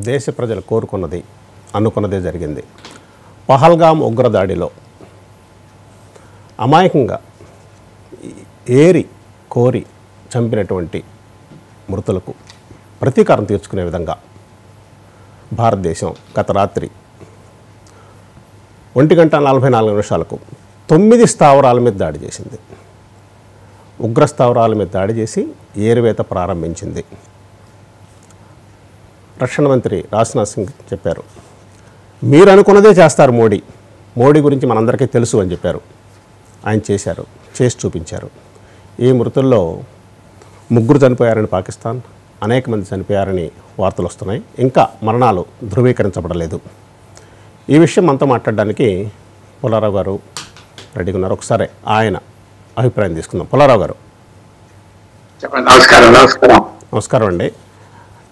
దేశ ప్రజలు కోరుకున్నది అనుకున్నదే జరిగింది. పహల్గామ్ ఉగ్రదాడిలో అమాయకంగా ఏరి కోరి చంపినటువంటి మృతులకు ప్రతీకారం తీర్చుకునే విధంగా భారతదేశం గత రాత్రి 1:44 9 స్థావరాల మీద దాడి చేసింది. ఉగ్ర స్థావరాల మీద దాడి చేసి ఏరువేత ప్రారంభించింది. రక్షణ మంత్రి రాజ్నాథ్ సింగ్ చెప్పారు, మీరు అనుకున్నదే చేస్తారు మోడీ గురించి మనందరికీ తెలుసు అని చెప్పారు. ఆయన చేశారు, చేసి చూపించారు. ఈ మృతుల్లో 3 చనిపోయారని పాకిస్తాన్, అనేక మంది చనిపోయారని వార్తలు వస్తున్నాయి. ఇంకా మరణాలు ధృవీకరించబడలేదు. ఈ విషయం మనతో మాట్లాడడానికి పుల్లారావు గారు రెడీగా ఉన్నారు. ఒకసారి ఆయన అభిప్రాయం తీసుకుందాం. పుల్లారావు గారు చెప్పండి. నమస్కారం. నమస్కారం అండి.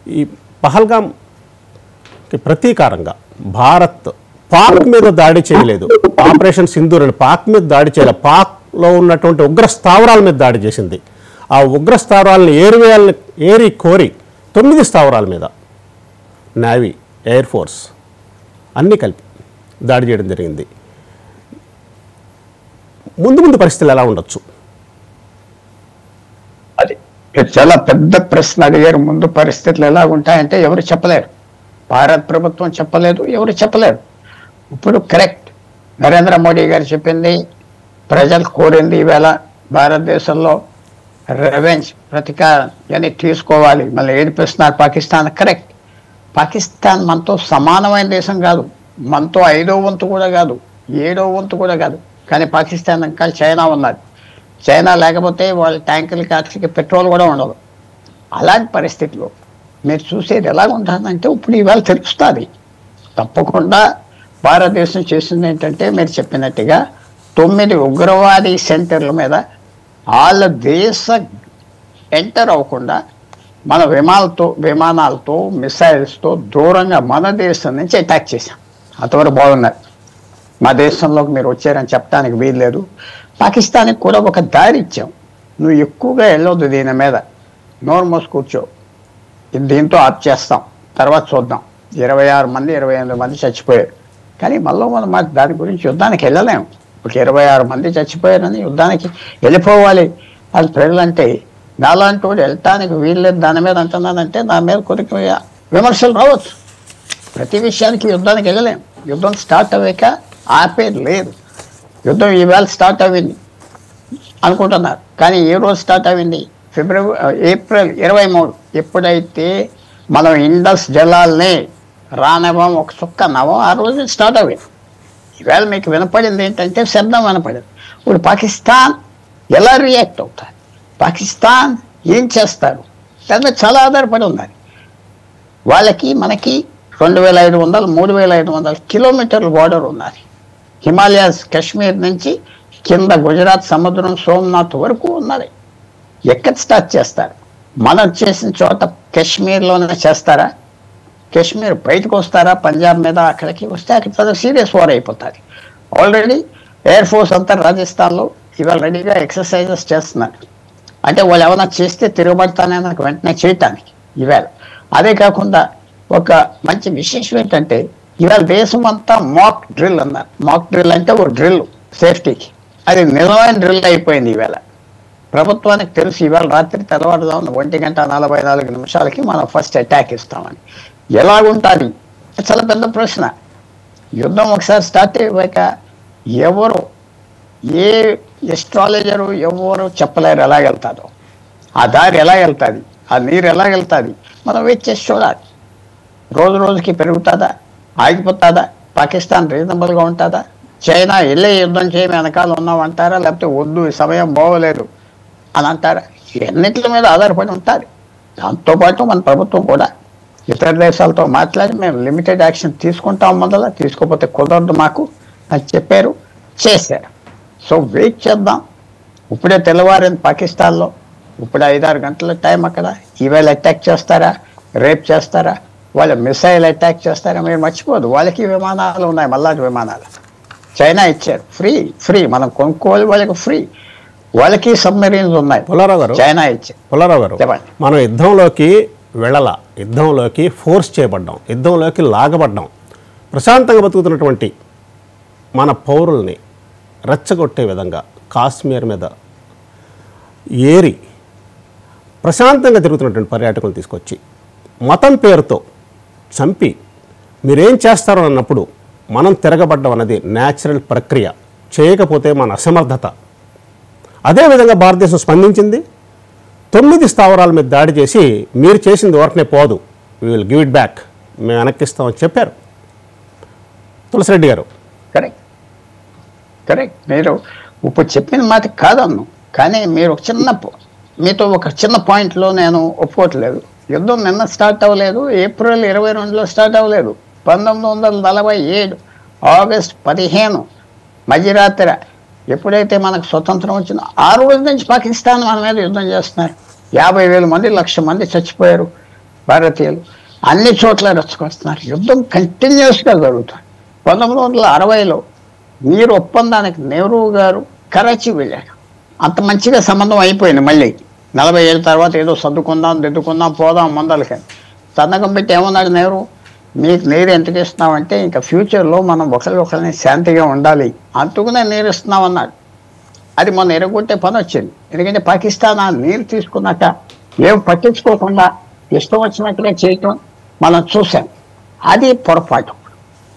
ఈ పహల్గామ్కి ప్రతీకారంగా భారత్ పాక్ మీద దాడి చేయలేదు. ఆపరేషన్ సింధూర్ అని పాక్ మీద దాడి చేయలేదు. పాక్లో ఉన్నటువంటి ఉగ్ర స్థావరాల మీద దాడి చేసింది. ఆ ఉగ్ర స్థావరాలను ఏరి కోరి 9 స్థావరాల మీద నేవీ, ఎయిర్ ఫోర్స్ అన్నీ కలిపి దాడి చేయడం జరిగింది. ముందు పరిస్థితులు ఎలా ఉండొచ్చు? అది చాలా పెద్ద ప్రశ్న అడిగారు. ముందు పరిస్థితులు ఎలా ఉంటాయంటే ఎవరు చెప్పలేరు. భారత ప్రభుత్వం చెప్పలేదు, ఎవరు చెప్పలేరు. ఇప్పుడు కరెక్ట్ నరేంద్ర మోడీ గారు చెప్పింది, ప్రజలు కోరింది ఈవేళ భారతదేశంలో రెవెంజ్ ప్రతీకారం అని తీసుకోవాలి. మళ్ళీ ఏడిపిస్తున్నారు పాకిస్తాన్. కరెక్ట్. పాకిస్తాన్ మనతో సమానమైన దేశం కాదు, మనతో 5వ వంతు కూడా కాదు, 7వ వంతు కూడా కాదు. కానీ పాకిస్తాన్ ఇంకా చైనా ఉన్నది. చైనా లేకపోతే వాళ్ళ ట్యాంకులకి వాటికి పెట్రోల్ కూడా ఉండదు. అలాంటి పరిస్థితిలో మీరు చూసేది ఎలా ఉంటుందంటే ఇప్పుడు ఇవాళ తెలుస్తుంది. తప్పకుండా భారతదేశం చేసింది ఏంటంటే మీరు చెప్పినట్టుగా 9 ఉగ్రవాది సెంటర్ల మీద వాళ్ళ దేశ ఎంటర్ అవ్వకుండా మన విమానాలతో మిసైల్స్తో దూరంగా మన దేశం నుంచి అటాక్ చేశాం. అంతవరకు బాగున్నారు. మా దేశంలోకి మీరు వచ్చారని చెప్పడానికి వీల్లేదు. పాకిస్తాన్కి కూడా ఒక దారి ఇచ్చాం, నువ్వు ఎక్కువగా వెళ్ళొద్దు దీని మీద, నోరు మూసి కూర్చో, దీంతో ఆప్ చేస్తాం, తర్వాత చూద్దాం. 26 మంది 28 మంది చచ్చిపోయారు. కానీ మళ్ళీ మనం దాని గురించి యుద్ధానికి వెళ్ళలేము. ఒక 26 మంది చచ్చిపోయారని యుద్ధానికి వెళ్ళిపోవాలి అది ప్రజలంటే నాలాంటి వాడు వెళ్ళటానికి వీల్లేదు దాని మీద అంటున్నానంటే నా మీద కొద్దిగా విమర్శలు రావచ్చు. ప్రతి విషయానికి యుద్ధానికి వెళ్ళలేము. యుద్ధం స్టార్ట్ అయ్యాక ఆపేది లేదు. యుద్ధం ఈవేళ స్టార్ట్ అయింది అనుకుంటున్నారు, కానీ ఏ రోజు స్టార్ట్ అయింది? ఏప్రిల్ 23. ఎప్పుడైతే మనం ఇండస్ జలాల్ని రానివ్వం, ఒక చుక్క నవ్వం, ఆ రోజు స్టార్ట్ అయింది. ఈవేళ మీకు వినపడింది ఏంటంటే శబ్దం వినపడింది. ఇప్పుడు పాకిస్తాన్ ఎలా రియాక్ట్ అవుతారు, పాకిస్తాన్ ఏం చేస్తారు దాని మీద చాలా ఆధారపడి ఉన్నారు. వాళ్ళకి మనకి 2500 3500 కిలోమీటర్ల బార్డర్ ఉన్నది. హిమాలయాస్ కాశ్మీర్ నుంచి కింద గుజరాత్ సముద్రం సోమనాథ్ వరకు ఉన్నది. ఎక్కడ స్టార్ట్ చేస్తారు? మనం చేసిన చోట కాశ్మీర్లోనే చేస్తారా? కాశ్మీర్ బయటకు వస్తారా? పంజాబ్ మీద అక్కడికి వస్తే అక్కడ సీరియస్ వార్ అయిపోతుంది. ఆల్రెడీ ఎయిర్ ఫోర్స్ అంతా రాజస్థాన్లో ఇవాళ రెడీగా ఎక్సర్సైజెస్ చేస్తున్నారు. అంటే వాళ్ళు ఏమైనా చేస్తే తిరగబడతానే నాకు వెంటనే చేయటానికి ఈవేళ. అదే కాకుండా ఒక మంచి విశేషం ఏంటంటే ఇవాళ దేశం అంతా మాక్ డ్రిల్ అన్నారు. మాక్ డ్రిల్ అంటే ఒక డ్రిల్ సేఫ్టీకి, అది నిజమైన డ్రిల్ అయిపోయింది ఈవేళ. ప్రభుత్వానికి తెలుసు ఇవాళ రాత్రి తెల్లవారుజామున 1:44 మనం ఫస్ట్ అటాక్ ఇస్తామని. ఎలాగుంటుంది? చాలా పెద్ద ప్రశ్న. యుద్ధం ఒకసారి స్టార్ట్ అయ్యాక ఎవరు ఏ ఎస్ట్రాలజరు ఎవరు చెప్పలేరు ఎలా వెళ్తారో, ఆ దారి ఎలా వెళ్తుంది, ఆ నీరు ఎలా వెళ్తుంది. మనం వెయిట్ చేసి చూడాలి. రోజు రోజుకి పెరుగుతుందా, ఆగిపోతుందా? పాకిస్తాన్ రీజనబుల్గా ఉంటుందా? చైనా వెళ్ళే యుద్ధం చేయమే వెనకాల ఉన్నామంటారా, లేకపోతే వద్దు ఈ సమయం బాగోలేదు అని అంటారా? ఎన్నిటి మీద ఆధారపడి ఉంటుంది. దాంతోపాటు మన ప్రభుత్వం కూడా ఇతర దేశాలతో మాట్లాడి మేము లిమిటెడ్ యాక్షన్ తీసుకుంటాం, మొదల తీసుకోకపోతే కుదరదు మాకు అని చెప్పారు, చేశారు. సో వెయిట్ చేద్దాం. ఇప్పుడే తెల్లవారింది పాకిస్తాన్లో, ఇప్పుడు 5-6 గంటల టైం అక్కడ. ఈవేళ అటాక్ చేస్తారా, రేపు చేస్తారా, వాళ్ళ మిసైల్ అటాక్ చేస్తారా? మీరు మర్చిపోదు, వాళ్ళకి విమానాలు ఉన్నాయి, మళ్ళాటి విమానాలు చైనా ఇచ్చారు ఫ్రీ మనం కొనుక్కోవాలి, వాళ్ళకి ఫ్రీ. వాళ్ళకి సబ్మెరీన్స్ ఉన్నాయి, పుల్లారావు గారు. చైనా ఇచ్చారు. పుల్లారావు గారు, చెప్పండి. మనం యుద్ధంలోకి వెళ్ళల, యుద్ధంలోకి ఫోర్స్ చేయబడ్డాం, యుద్ధంలోకి లాగబడ్డాం. ప్రశాంతంగా బతుకుతున్నటువంటి మన పౌరుల్ని రెచ్చగొట్టే విధంగా కాశ్మీర్ మీద ఏరి ప్రశాంతంగా తిరుగుతున్నటువంటి పర్యాటకులను తీసుకొచ్చి మతం పేరుతో చంపి మీరేం చేస్తారో అన్నప్పుడు మనం తిరగబడ్డం అన్నది న్యాచురల్ ప్రక్రియ. చేయకపోతే మన అసమర్థత. అదేవిధంగా భారతదేశం స్పందించింది. 9 స్థావరాల మీద దాడి చేసి మీరు చేసింది వర్క్నే పోదు, we will give it back, మేము వెనక్కిస్తామని చెప్పారు తులసిరెడ్డి గారు. Correct correct. మీరు ఇప్పుడు చెప్పిన మాట కాదన్ను, కానీ మీరు మీతో ఒక చిన్న పాయింట్లో నేను ఒప్పుకోవట్లేదు. యుద్ధం నిన్న స్టార్ట్ అవ్వలేదు, ఏప్రిల్ 22లో స్టార్ట్ అవ్వలేదు. 1947 ఆగస్ట్ 15 మధ్యరాత్రి ఎప్పుడైతే మనకు స్వతంత్రం వచ్చిందో ఆ రోజు నుంచి పాకిస్తాన్ మన మీద యుద్ధం చేస్తున్నారు. 50,000 మంది, 1,00,000 మంది చచ్చిపోయారు భారతీయులు. అన్ని చోట్ల రెచ్చుకొస్తున్నారు. యుద్ధం కంటిన్యూస్గా జరుగుతుంది. 1960లో మీరు ఒప్పందానికి నెహ్రూ గారు కరాచీ వెళ్ళారు. అంత మంచిగా సంబంధం అయిపోయింది. మళ్ళీ 40 ఏళ్ళ తర్వాత ఏదో సర్దుకుందాం, దిద్దుకుందాం, పోదాం ముందలకి సంతకం పెట్టి ఏమన్నాడు నెహ్రూ, మీకు నీరు ఎందుకు ఇస్తున్నామంటే ఇంకా ఫ్యూచర్లో మనం ఒకరిని శాంతిగా ఉండాలి, అందుకునే నీరు ఇస్తున్నామన్నాడు. అది మొన్న ఎరగొట్టే పని వచ్చింది. ఎందుకంటే పాకిస్తాన్ ఆ నీరు తీసుకున్నాక ఏం పట్టించుకోకుండా ఇష్టం వచ్చినట్టుగా చేయటం మనం చూసాం. అది పొరపాటు.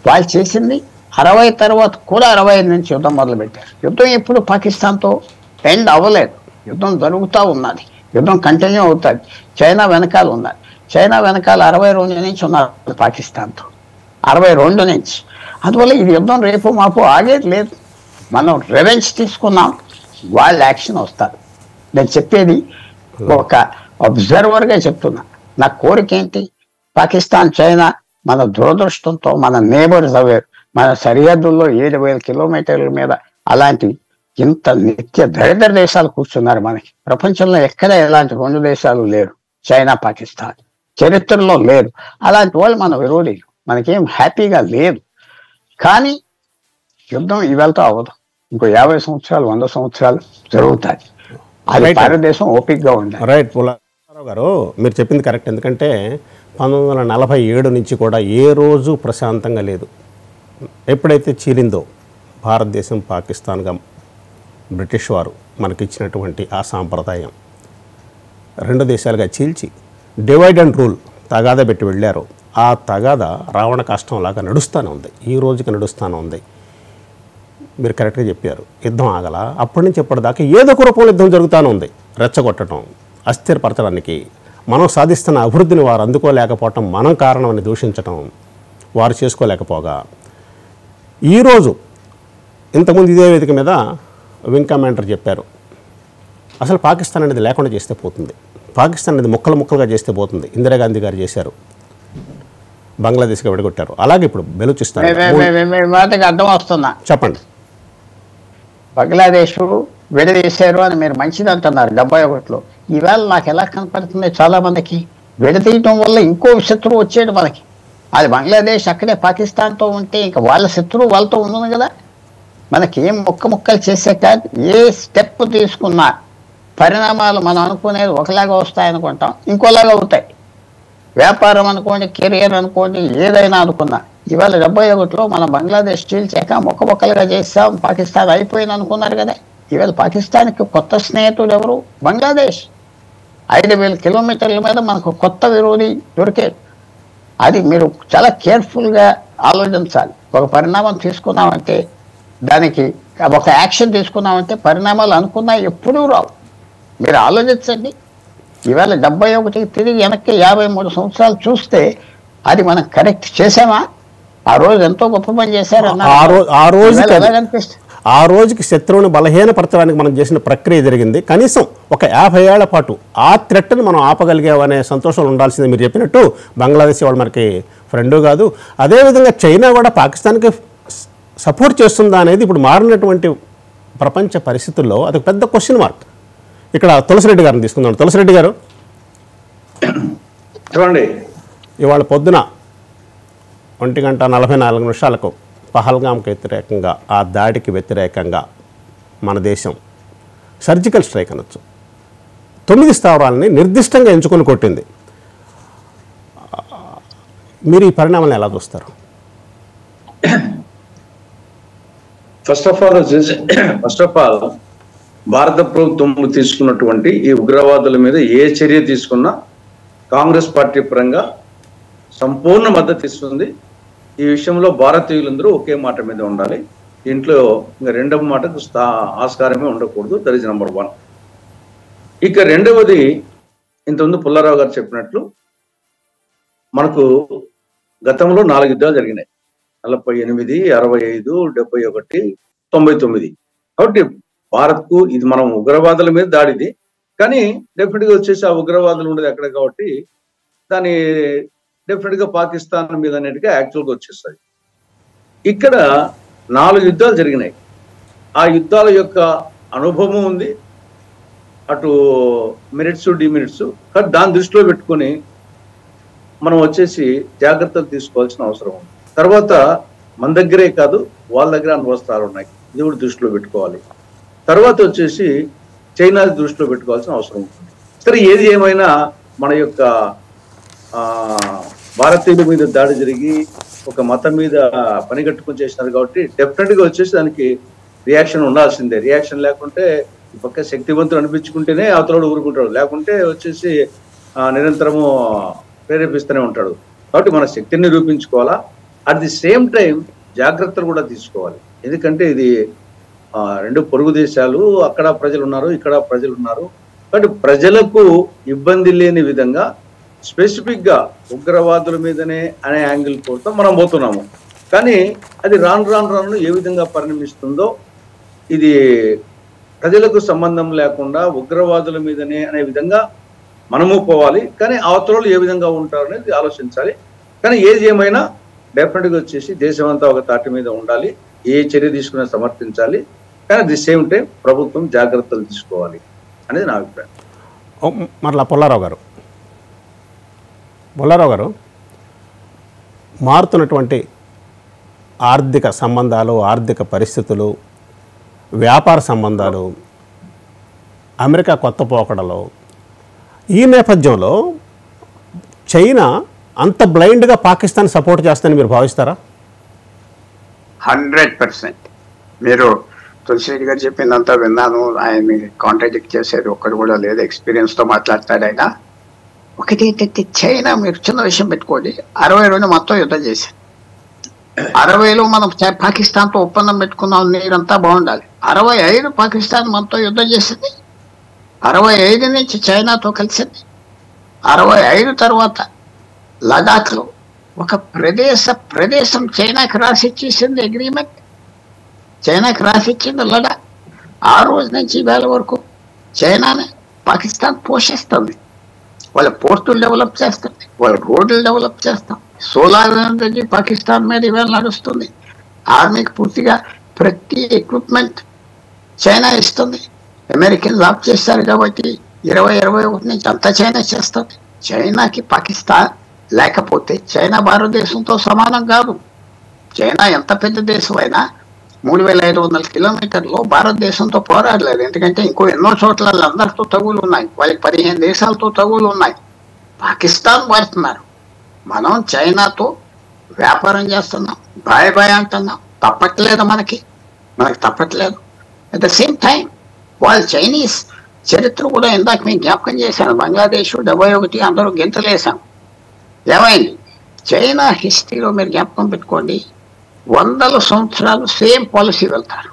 వాళ్ళు చేసింది 60 తర్వాత కూడా 65 నుంచి యుద్ధం మొదలుపెట్టారు. యుద్ధం ఎప్పుడు పాకిస్తాన్తో ఎండ్ అవ్వలేదు. యుద్ధం జరుగుతూ ఉన్నది, యుద్ధం కంటిన్యూ అవుతుంది. చైనా వెనకాల ఉన్నది. చైనా వెనకాల 62 నుంచి ఉన్నారు పాకిస్తాన్తో, 62 నుంచి. అందువల్ల ఇది యుద్ధం రేపు మాపు ఆగేది లేదు. మనం రివెంజ్ తీసుకున్నాం, వాళ్ళు యాక్షన్ వస్తారు. నేను చెప్పేది ఒక అబ్జర్వర్గా చెప్తున్నా. నా కోరిక ఏంటి, పాకిస్తాన్ చైనా మన దురదృష్టంతో మన నేబర్స్ అవేరు, మన సరిహద్దుల్లో 7,000 కిలోమీటర్ల మీద అలాంటి ఇంత నిత్య దరిద్ర దేశాలు కూర్చున్నారు మనకి. ప్రపంచంలో ఎక్కడ ఎలాంటి 2 దేశాలు లేరు, చైనా పాకిస్తాన్ చరిత్రలో లేరు. అలాంటి వాళ్ళు మన విరోధులు, మనకేం హ్యాపీగా లేదు. కానీ యుద్ధం ఇవాళతో అవ్వదు, ఇంకో 50 సంవత్సరాలు 100 సంవత్సరాలు జరుగుతుంది. అది భారతదేశం ఓపికగా ఉండాలి. రైట్ పుల్లారావు గారు, మీరు చెప్పింది కరెక్ట్. ఎందుకంటే 1947 నుంచి కూడా ఏ రోజు ప్రశాంతంగా లేదు. ఎప్పుడైతే చీలిందో భారతదేశం పాకిస్తాన్గా బ్రిటిష్ వారు మనకిచ్చినటువంటి ఆ సాంప్రదాయం 2 దేశాలుగా చీల్చి డివైడ్ అండ్ రూల్ తగాదా పెట్టి వెళ్ళారు. ఆ తగాదా రావణ కాష్టంలాగా నడుస్తూనే ఉంది, ఈ రోజుకి నడుస్తూనే ఉంది. మీరు కరెక్ట్గా చెప్పారు, యుద్ధం ఆగల. అప్పటి నుంచి ఎప్పటిదాకా ఏదో ఒక రూపంలో యుద్ధం జరుగుతూనే ఉంది. రెచ్చగొట్టడం, అస్థిరపరచడానికి, మనం సాధిస్తున్న అభివృద్ధిని వారు అందుకోలేకపోవటం మనం కారణమని దూషించటం, వారు చేసుకోలేకపోగా ఈరోజు ఇంతకుముందు ఇదే వేదిక మీద వింగ్ కమాండర్ చెప్పారు, అసలు పాకిస్తాన్ అనేది లేకుండా చేస్తే పోతుంది, పాకిస్తాన్ అనేది ముక్కలు ముక్కలుగా చేస్తే పోతుంది. ఇందిరాగాంధీ గారు చేశారు, బంగ్లాదేశ్గా విడగొట్టారు. అలాగే ఇప్పుడు బెలూచిస్తాన్. అర్థం వస్తున్నా, చెప్పండి. బంగ్లాదేశ్ విడదీశారు అని మీరు మంచిది అంటున్నారు 71లో. ఈవేళ నాకు ఎలా కనపడుతుంది, చాలా మందికి విడదీయటం వల్ల ఇంకో శత్రువు వచ్చేది మనకి. అది బంగ్లాదేశ్ అక్కడే పాకిస్తాన్తో ఉంటే ఇంకా వాళ్ళ శత్రువు వాళ్ళతో ఉంది కదా. మనకి ఏం ముక్కలు చేసాక ఏ స్టెప్ తీసుకున్నా పరిణామాలు మనం అనుకునేది ఒకలాగా వస్తాయనుకుంటాం, ఇంకోలాగా అవుతాయి. వ్యాపారం అనుకోండి, కెరియర్ అనుకోండి, ఏదైనా అనుకున్నా. ఇవాళ 71లో మన బంగ్లాదేశ్ చీల్చాక ముక్కలుగా చేస్తాం, పాకిస్తాన్ అయిపోయింది అనుకున్నారు కదా. ఇవాళ పాకిస్తాన్కి కొత్త స్నేహితుడు ఎవరు, బంగ్లాదేశ్. 5,000 కిలోమీటర్ల మీద మనకు కొత్త విరోధి దొరికేది. అది మీరు చాలా కేర్ఫుల్గా ఆలోచించాలి. ఒక పరిణామం తీసుకున్నామంటే, దానికి ఒక యాక్షన్ తీసుకున్నామంటే పరిణామాలు అనుకున్నా ఎప్పుడూ రావు. మీరు ఆలోచించండి. ఇవాళ 71కి తిరిగి వెనక్కి 53 సంవత్సరాలు చూస్తే అది మనం కరెక్ట్ చేసామా? ఆ రోజు ఎంతో గొప్ప పని చేశారన్న ఆ రోజుకి శత్రువుని బలహీనపరచడానికి మనం చేసిన ప్రక్రియ జరిగింది. కనీసం ఒక 50 ఏళ్ల పాటు ఆ థ్రెట్ని మనం ఆపగలిగామనే సంతోషం ఉండాల్సిందే. మీరు చెప్పినట్టు బంగ్లాదేశ్ వాళ్ళు మనకి ఫ్రెండు కాదు. అదేవిధంగా చైనా కూడా పాకిస్తాన్కి సపోర్ట్ చేస్తుందా అనేది ఇప్పుడు మారినటువంటి ప్రపంచ పరిస్థితుల్లో అది పెద్ద క్వశ్చన్ మార్క్. ఇక్కడ తులసిరెడ్డి గారిని తీసుకుందాం. తులసిరెడ్డి గారు, చూడండి, ఇవాళ పొద్దున 1:44 పహల్గామ్కి వ్యతిరేకంగా, ఆ దాడికి వ్యతిరేకంగా మన దేశం సర్జికల్ స్ట్రైక్ అనొచ్చు 9 స్థావరాలని నిర్దిష్టంగా ఎంచుకొని కొట్టింది. మీరు ఈ పరిణామాలను ఎలా చూస్తారు? ఫస్ట్ ఆఫ్ ఆల్ భారత ప్రభుత్వం తీసుకున్నటువంటి ఈ ఉగ్రవాదుల మీద ఏ చర్య తీసుకున్నా కాంగ్రెస్ పార్టీ పరంగా సంపూర్ణ మద్దతు ఇస్తుంది. ఈ విషయంలో భారతీయులందరూ ఒకే మాట మీద ఉండాలి. ఇంట్లో ఇంకా రెండవ మాటకు ఆస్కారమే ఉండకూడదు. That is number 1. ఇక రెండవది, ఇంతకుముందు పుల్లారావు గారు చెప్పినట్లు మనకు గతంలో 4 యుద్ధాలు జరిగినాయి. 48, 65, 71, 99. కాబట్టి భారత్కు ఇది మనం ఉగ్రవాదుల మీద దాడిది, కానీ డెఫినెట్గా వచ్చేసి ఆ ఉగ్రవాదులు ఉండేది ఎక్కడ కాబట్టి దాని డెఫినెట్గా పాకిస్తాన్ మీద అనేటిగా యాక్చువల్గా వచ్చేస్తుంది. ఇక్కడ 4 యుద్ధాలు జరిగినాయి. ఆ యుద్ధాల యొక్క అనుభవం ఉంది, అటు మెరిట్స్ డిమెరిట్స్. కానీ దాన్ని దృష్టిలో పెట్టుకొని మనం వచ్చేసి జాగ్రత్తలు తీసుకోవాల్సిన అవసరం ఉంది. తర్వాత మన దగ్గరే కాదు, వాళ్ళ దగ్గర అనుభవస్తాలు ఉన్నాయి, ఇది కూడా దృష్టిలో పెట్టుకోవాలి. తర్వాత వచ్చేసి చైనా దృష్టిలో పెట్టుకోవాల్సిన అవసరం ఉంటుంది. సరే, ఏది ఏమైనా మన యొక్క భారతీయుల మీద దాడి జరిగి ఒక మతం మీద పనిగట్టుకుని చేసినారు కాబట్టి డెఫినెట్గా వచ్చేసి దానికి రియాక్షన్ ఉండాల్సిందే. రియాక్షన్ లేకుంటే ఈ పక్క శక్తివంతులు అనిపించుకుంటేనే అవతల ఊరుకుంటాడు, లేకుంటే వచ్చేసి నిరంతరము ప్రేరేపిస్తూనే ఉంటాడు. కాబట్టి మన శక్తిని నిరూపించుకోవాలా. అట్ ది సేమ్ టైం జాగ్రత్తలు కూడా తీసుకోవాలి. ఎందుకంటే ఇది 2 పొరుగు దేశాలు, అక్కడ ప్రజలు ఉన్నారు, ఇక్కడ ప్రజలు ఉన్నారు. కాబట్టి ప్రజలకు ఇబ్బంది లేని విధంగా స్పెసిఫిక్గా ఉగ్రవాదుల మీదనే అనే యాంగిల్ కోరుతూ మనం పోతున్నాము. కానీ అది రాను ఏ విధంగా పరిణమిస్తుందో, ఇది ప్రజలకు సంబంధం లేకుండా ఉగ్రవాదుల మీదనే అనే విధంగా మనము పోవాలి. కానీ అవతల ఏ విధంగా ఉంటారు అనేది ఆలోచించాలి. కానీ ఏది ఏమైనా డెఫినెట్గా వచ్చేసి దేశమంతా ఒక తాటి మీద ఉండాలి, ఏ చర్య తీసుకున్నా సమర్థించాలి. కానీ అట్ ది సేమ్ టైం ప్రభుత్వం జాగ్రత్తలు తీసుకోవాలి అనేది నా అభిప్రాయం. మరలా పుల్లారావు గారు, మారుతున్నటువంటి ఆర్థిక సంబంధాలు, ఆర్థిక పరిస్థితులు, వ్యాపార సంబంధాలు, అమెరికా కొత్త పోకడలు, ఈ నేపథ్యంలో చైనా అంత బ్లైండ్గా పాకిస్తాన్ సపోర్ట్ చేస్తానని మీరు భావిస్తారా? 100%. మీరు తులసిరెడ్డి గారు చెప్పిందంతా విన్నాను. ఆయన్ని కాంట్రాడిక్ట్ చేసేది ఒక్కడు కూడా లేదు. ఎక్స్పీరియన్స్తో మాట్లాడతాడు ఆయన. ఒకటి ఏంటంటే చైనా, మీరు చిన్న విషయం పెట్టుకోండి, 62 మొత్తం యుద్ధం చేశారు. 60లో మనం పాకిస్తాన్తో ఒప్పందం పెట్టుకున్నాం, నీరంతా బాగుండాలి. 65 పాకిస్తాన్ మనతో యుద్ధం చేసింది. 65 నుంచి చైనాతో కలిసింది. 65 తర్వాత లదాఖ్లో ఒక ప్రదేశం చైనాకి రాసిచ్చేసింది అగ్రిమెంట్. చైనాకి రాసిచ్చింది లడాక్. ఆ రోజు నుంచి వేళ వరకు చైనానే పాకిస్తాన్ పోషిస్తుంది. వాళ్ళ పోర్టులు డెవలప్ చేస్తుంది, వాళ్ళ రోడ్లు డెవలప్ చేస్తాం. సోలార్ ఎనర్జీ పాకిస్తాన్ మీద ఇవాళ నడుస్తుంది. ఆర్మీకి పూర్తిగా ప్రతి ఎక్విప్మెంట్ చైనా ఇస్తుంది. అమెరికన్స్ ఆప్ చేస్తారు కాబట్టి 2021 నుంచి అంతా చైనా చేస్తుంది. చైనాకి పాకిస్తాన్ లేకపోతే చైనా భారతదేశంతో సమానం కాదు. చైనా ఎంత పెద్ద దేశం అయినా 3500 కిలోమీటర్లు భారతదేశంతో పోరాడలేదు. ఎందుకంటే ఇంకో ఎన్నో చోట్ల అందరితో తగులు ఉన్నాయి. వాళ్ళకి 15 దేశాలతో తగులు ఉన్నాయి. పాకిస్తాన్ వాడుతున్నారు. మనం చైనాతో వ్యాపారం చేస్తున్నాం, బాయ్ అంటున్నాం. తప్పట్లేదు, మనకి తప్పట్లేదు. అట్ ద సేమ్ టైం వాళ్ళు చైనీస్ చరిత్ర కూడా ఇందాక మేము జ్ఞాపకం చేశాను. బంగ్లాదేశ్ 71 అందరూ గింతలేసాం. ఏమైంది? చైనా హిస్టరీలో మీరు జ్ఞాపకం పెట్టుకోండి, 100 సంవత్సరాలు సేమ్ పాలసీ వెళ్తారు.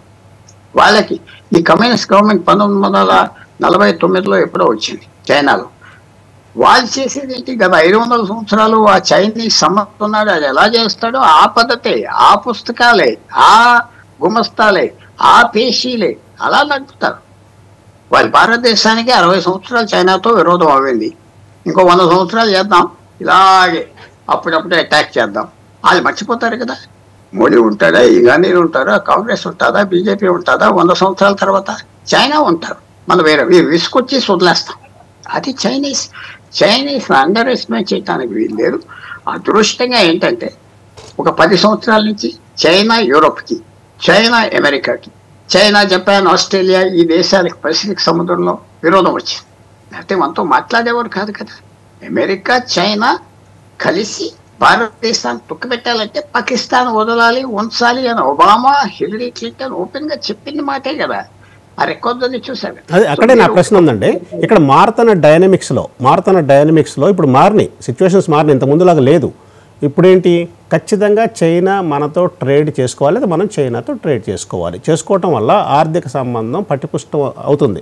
వాళ్ళకి ఈ కమ్యూనిస్ట్ గవర్నమెంట్ 1949లో ఎప్పుడో వచ్చింది చైనాలో. వాళ్ళు చేసేది ఏంటి? గత 500 సంవత్సరాలు ఆ చైనీస్ సమర్థున్నాడు, అది ఎలా చేస్తాడో ఆ పద్ధతే, ఆ పుస్తకాలే, ఆ గుమస్తాలే, ఆ పేషీలే అలా నడుపుతారు. వాళ్ళు భారతదేశానికి 60 సంవత్సరాలు చైనాతో విరోధం అవ్వింది. ఇంకో 100 సంవత్సరాలు చేద్దాం, ఇలాగే అప్పుడప్పుడే అటాక్ చేద్దాం. వాళ్ళు మర్చిపోతారు కదా. మోడీ ఉంటాడా, ఈ గాంధీ ఉంటారా, కాంగ్రెస్ ఉంటుందా, బీజేపీ ఉంటుందా? 100 సంవత్సరాల తర్వాత చైనా ఉంటారు. మనం వేరే విసుకొచ్చి వదిలేస్తాం. అది చైనీస్ అండర్ ఎస్టిమేట్ చేయడానికి వీలు లేదు. అదృష్టంగా ఏంటంటే ఒక 10 సంవత్సరాల నుంచి చైనా యూరోప్కి, చైనా అమెరికాకి, చైనా జపాన్ ఆస్ట్రేలియా ఈ దేశాలకు పసిఫిక్ సముద్రంలో విరోధం వచ్చింది. లేకపోతే మనతో మాట్లాడేవారు కాదు కదా. అమెరికా చైనా కలిసి భారతదేశాన్ని తుక్కబెట్టాలంటే పాకిస్తాన్ వదలాలి, ఉంచాలి అని ఒబామా, హిల్లరీ క్లింటన్ ఓపెన్ గా చెప్పింది మాటే కదా. ఆ రికార్డు అది చూసారు. అదే అక్కడే నా ప్రశ్న ఉందండి. ఇక్కడ మారుతున్న డైనమిక్స్లో ఇప్పుడు సిచ్యువేషన్స్ మారినాయి, ఇంత ముందులాగా లేదు. ఇప్పుడేంటి, ఖచ్చితంగా చైనా మనతో ట్రేడ్ చేసుకోవాలి, లేదా మనం చైనాతో ట్రేడ్ చేసుకోవాలి. చేసుకోవటం వల్ల ఆర్థిక సంబంధం పటిపుష్టం అవుతుంది.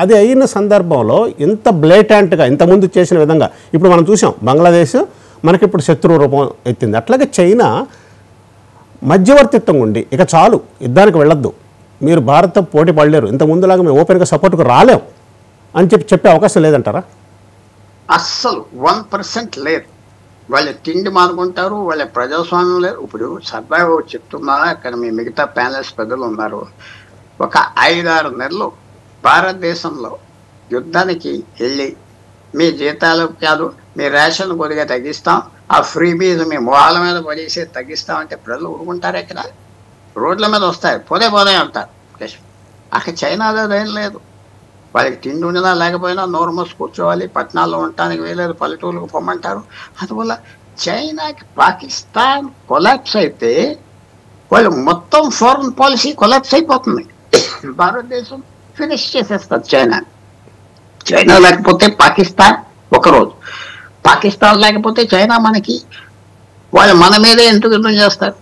అది అయిన సందర్భంలో ఇంత బ్లేటెంట్గా ఇంతకుముందు చేసిన విధంగా ఇప్పుడు మనం చూసాం. బంగ్లాదేశ్ మనకి ఇప్పుడు శత్రు రూపం ఎత్తింది. అట్లాగే చైనా మధ్యవర్తిత్వం ఉండి ఇక చాలు, యుద్ధానికి వెళ్ళొద్దు, మీరు భారత్తో పోటీ పడలేరు, ఇంత ముందులాగా మేము ఓపెన్గా సపోర్ట్కు రాలేం అని చెప్పే అవకాశం లేదంటారా? అస్సలు 1% లేదు. వాళ్ళ తిండి మానుకుంటారు, వాళ్ళ ప్రజాస్వామ్యం లేదు. ఇప్పుడు సరదాగా చెప్తున్నా, అక్కడ మీ మిగతా ప్యానల్స్ పెద్దలు ఉన్నారు. ఒక 5-6 నెలలు భారతదేశంలో యుద్ధానికి వెళ్ళి మీ జీతాలు కాదు, మీ రేషన్ కొద్దిగా తగ్గిస్తాం, ఆ ఫ్రీ బీజ్ మీ మొహాల మీద పడేసి తగ్గిస్తామంటే ప్రజలు ఊరుకుంటారు. ఇక్కడ రోడ్ల మీద వస్తాయి, పోదే అంటారు. అక్కడ చైనాలో ఏం లేదు. వాళ్ళకి తిండి ఉండినా లేకపోయినా నోరు మూసి కూర్చోవాలి, పట్టణాల్లో ఉండటానికి వేయలేదు, పల్లెటూరులకు పొమ్మంటారు. అందువల్ల చైనాకి పాకిస్తాన్ కొలాప్స్ అయితే వాళ్ళు మొత్తం ఫారెన్ పాలసీ కొలాప్స్ అయిపోతుంది. భారతదేశం ఫినిష్ చేసేస్తారు చైనా లేకపోతే పాకిస్తాన్ ఒకరోజు, పాకిస్తాన్ లేకపోతే చైనా మనకి వాళ్ళు మన మీదే ఎందుకు యుద్ధం చేస్తారు?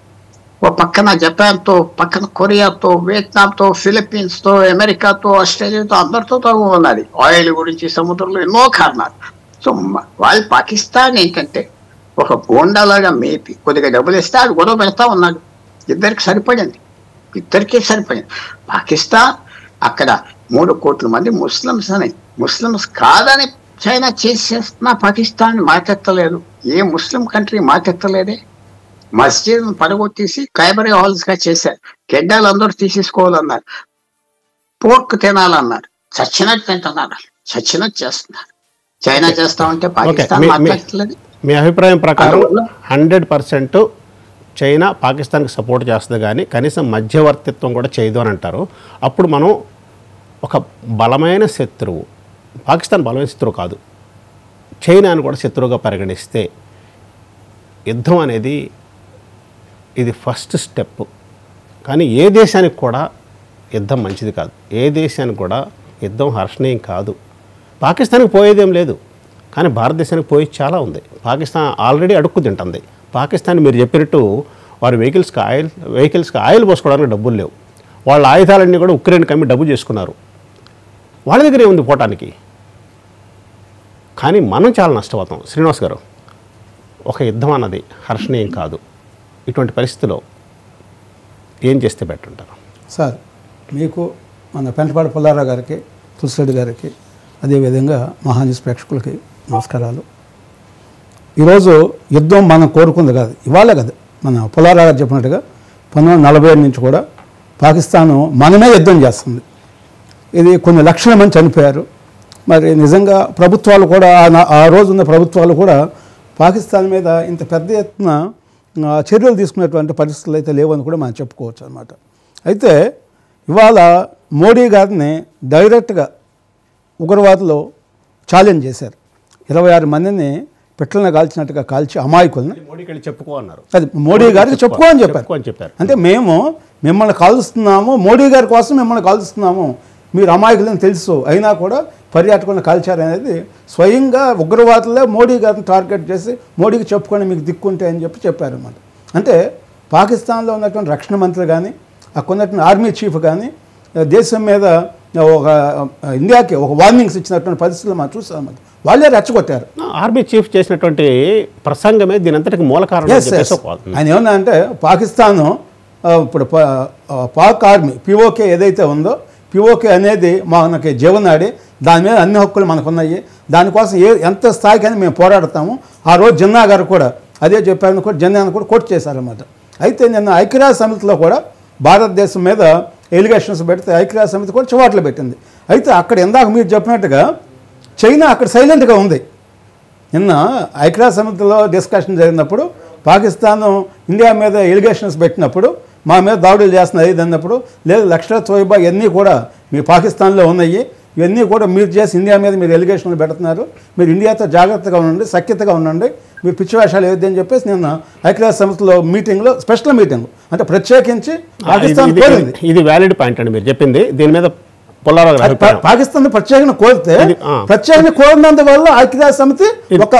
ఓ పక్కన జపాన్తో, పక్కన కొరియాతో, వియత్నాంతో, ఫిలిప్పీన్స్తో, అమెరికాతో, ఆస్ట్రేలియాతో అందరితో తగు ఉన్నది. ఆయిల్ గురించి సముద్రంలో ఎన్నో కారణాలు. సో వాళ్ళు పాకిస్తాన్ ఏంటంటే ఒక బోండాలాగా మేపి కొద్దిగా డబ్బులు ఇస్తే అది గొడవ పెడతా ఉన్నాడు. ఇద్దరికి సరిపడింది. పాకిస్తాన్ అక్కడ 3 కోట్ల మంది ముస్లిమ్స్ కాదని చైనా చేసేస్తున్న పాకిస్తాన్ మాకెత్తలేదు. ఏ ముస్లిం కంట్రీ మాకెత్తలేదే. మస్జిద్ పడగొట్టేసి కైబరీ హాల్స్ గా చేశారు. గెడ్డాలు అందరూ తీసేసుకోవాలన్నారు, పోర్క్ తినాలన్నారు, చచ్చినట్టు తింటున్నారు, చచ్చినట్టు చేస్తున్నారు. చైనా చేస్తామంటే పాకిస్తాన్ మాట్లాడలేదు. మీ అభిప్రాయం ప్రకారం 100% చైనా పాకిస్తాన్కి సపోర్ట్ చేస్తుంది, కానీ కనీసం మధ్యవర్తిత్వం కూడా చేయదు అని అంటారు. అప్పుడు మనం ఒక బలమైన శత్రువు, పాకిస్తాన్ బలమైన శత్రువు కాదు, చైనాను కూడా శత్రువుగా పరిగణిస్తే యుద్ధం అనేది ఇది ఫస్ట్ స్టెప్. కానీ ఏ దేశానికి కూడా యుద్ధం మంచిది కాదు, ఏ దేశానికి కూడా యుద్ధం హర్షణీయం కాదు. పాకిస్తాన్కి పోయేదేం లేదు, కానీ భారతదేశానికి పోయేది చాలా ఉంది. పాకిస్తాన్ ఆల్రెడీ అడుక్కు తింటుంది. పాకిస్తాన్ మీరు చెప్పినట్టు వారి వెహికల్స్కి ఆయిల్ పోసుకోవడానికి డబ్బులు లేవు. వాళ్ళ ఆయుధాలన్నీ కూడా ఉక్రెయిన్ కమ్మి డబ్బు చేసుకున్నారు. వాళ్ళ దగ్గరే ఉంది పోవటానికి. కానీ మనం చాలా నష్టపోతాం. శ్రీనివాస్ గారు, ఒక యుద్ధం అన్నది హర్షణీయం కాదు. ఇటువంటి పరిస్థితిలో ఏం చేస్తే బెటర్ అంటారు? సార్, మీకు మన పెంటపాటి పుల్లారావు గారికి, తులసిరెడ్డి గారికి, అదేవిధంగా మహాన్యూస్ ప్రేక్షకులకి నమస్కారాలు. ఈరోజు యుద్ధం మనం కోరుకుంది కాదు, ఇవాళే కదా. మన పుల్లారావు గారు చెప్పినట్టుగా 1947 నుంచి కూడా పాకిస్తాను మనమే యుద్ధం చేస్తుంది. ఇది కొన్ని లక్షల మంది చనిపోయారు. మరి నిజంగా ప్రభుత్వాలు కూడా ఆ రోజున్న ప్రభుత్వాలు కూడా పాకిస్తాన్ మీద ఇంత పెద్ద ఎత్తున చర్యలు తీసుకునేటువంటి పరిస్థితులు అయితే లేవని కూడా మనం చెప్పుకోవచ్చు అన్నమాట. అయితే ఇవాళ మోడీ గారిని డైరెక్ట్గా ఉగ్రవాదులు ఛాలెంజ్ చేశారు. 26 మందిని పిట్టలను కాల్చినట్టుగా కాల్చి అమాయకుల్ని అది మోడీ గారికి చెప్పుకో అని చెప్పారు. అంటే మేము మిమ్మల్ని కాలుస్తున్నాము, మోడీ గారి కోసం మిమ్మల్ని కాలుస్తున్నాము, మీరు అమాయకులని తెలుసు, అయినా కూడా పర్యాటకులను కాల్చారనేది స్వయంగా ఉగ్రవాదులే మోడీ గారిని టార్గెట్ చేసి మోడీకి చెప్పుకొని మీకు దిక్కుంటే అని చెప్పారన్నమాట. అంటే పాకిస్తాన్లో ఉన్నటువంటి రక్షణ మంత్రి కానీ, అక్కడ ఉన్నటువంటి ఆర్మీ చీఫ్ కానీ దేశం మీద ఒక ఇండియాకి ఒక వార్నింగ్స్ ఇచ్చినటువంటి పరిస్థితులు మనం చూసామన్నమాట. వాళ్ళే రెచ్చగొట్టారు. ఆర్మీ చీఫ్ చేసినటువంటి ప్రసంగమే దీని అంతటికి మూల కారణం. ఆయన ఏమన్నా అంటే పాకిస్తాను ఇప్పుడు పాక్ ఆర్మీ పిఓకే ఏదైతే ఉందో, పిఓకే అనేది మనకి జీవనాడి, దాని మీద అన్ని హక్కులు మనకున్నాయి, దానికోసం ఎంత స్థాయికైనా మేము పోరాడతాము. ఆ రోజు జిన్నా గారు కూడా అదే చెప్పారని కూడా జిన్నాను కూడా కోట్ చేశారన్నమాట. అయితే నిన్న ఐక్యరాజ్య సమితిలో కూడా భారతదేశం మీద ఎలిగేషన్స్ పెడితే ఐక్యరాజ్య సమితి కూడా చివాట్లు పెట్టింది. అయితే అక్కడ ఇందాక మీరు చెప్పినట్టుగా చైనా అక్కడ సైలెంట్గా ఉంది. నిన్న ఐక్యరాజ్య సమితిలో డిస్కషన్ జరిగినప్పుడు పాకిస్తాన్ ఇండియా మీద ఎలిగేషన్స్ పెట్టినప్పుడు, మా మీద దాడులు చేస్తున్నది అన్నప్పుడు, లేదు లష్కర్ తోయిబా ఇవన్నీ కూడా మీ పాకిస్తాన్లో ఉన్నాయి, ఇవన్నీ కూడా మీరు చేసి ఇండియా మీద మీరు ఎలిగేషన్లు పెడుతున్నారు. మీరు ఇండియాతో జాగ్రత్తగా ఉండండి, సఖ్యతగా ఉండండి, మీరు పిచ్చి వేషాలు వేయొద్దని చెప్పేసి నిన్న ఐక్యరాజ్య సమితిలో మీటింగ్లో స్పెషల్ మీటింగ్ అంటే ప్రత్యేకించి పాకిస్తాన్ కోరింది. ఇది వ్యాలిడ్ పాయింట్ అండి మీరు చెప్పింది. దీని మీద పుల్లారావు పాకిస్తాన్ ప్రత్యేకంగా కోరితే ప్రత్యేకంగా కోరినందువల్ల ఐక్యరాజ్య సమితి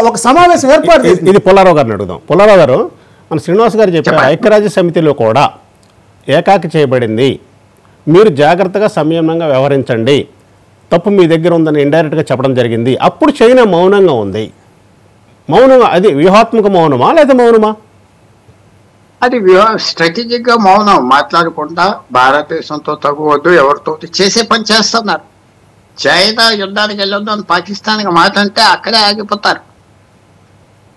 ఒక సమావేశం ఏర్పాటు చేసింది. ఇది పుల్లారావు గారిని అడుగుదాం. పుల్లారావు గారు, మన శ్రీనివాస్ గారు చెప్పారు ఐక్యరాజ్య సమితిలో కూడా ఏకాకి చేయబడింది, మీరు జాగ్రత్తగా సంయమనంగా వ్యవహరించండి, తప్పు మీ దగ్గర ఉందని ఇండైరెక్ట్గా చెప్పడం జరిగింది. అప్పుడు చైనా మౌనంగా ఉంది. మౌనంగా అది వ్యూహాత్మక మౌనమా లేదా మౌనమా? అది స్ట్రాటజిక్ గా మౌనం మాట్లాడకుండా భారతదేశంతో తగ్గవద్దు, ఎవరితో చేసే పని చేస్తున్నారు. చైనా యుద్ధానికి వెళ్ళొద్దు అని పాకిస్తాన్కి మాట అంటే అక్కడే ఆగిపోతారు.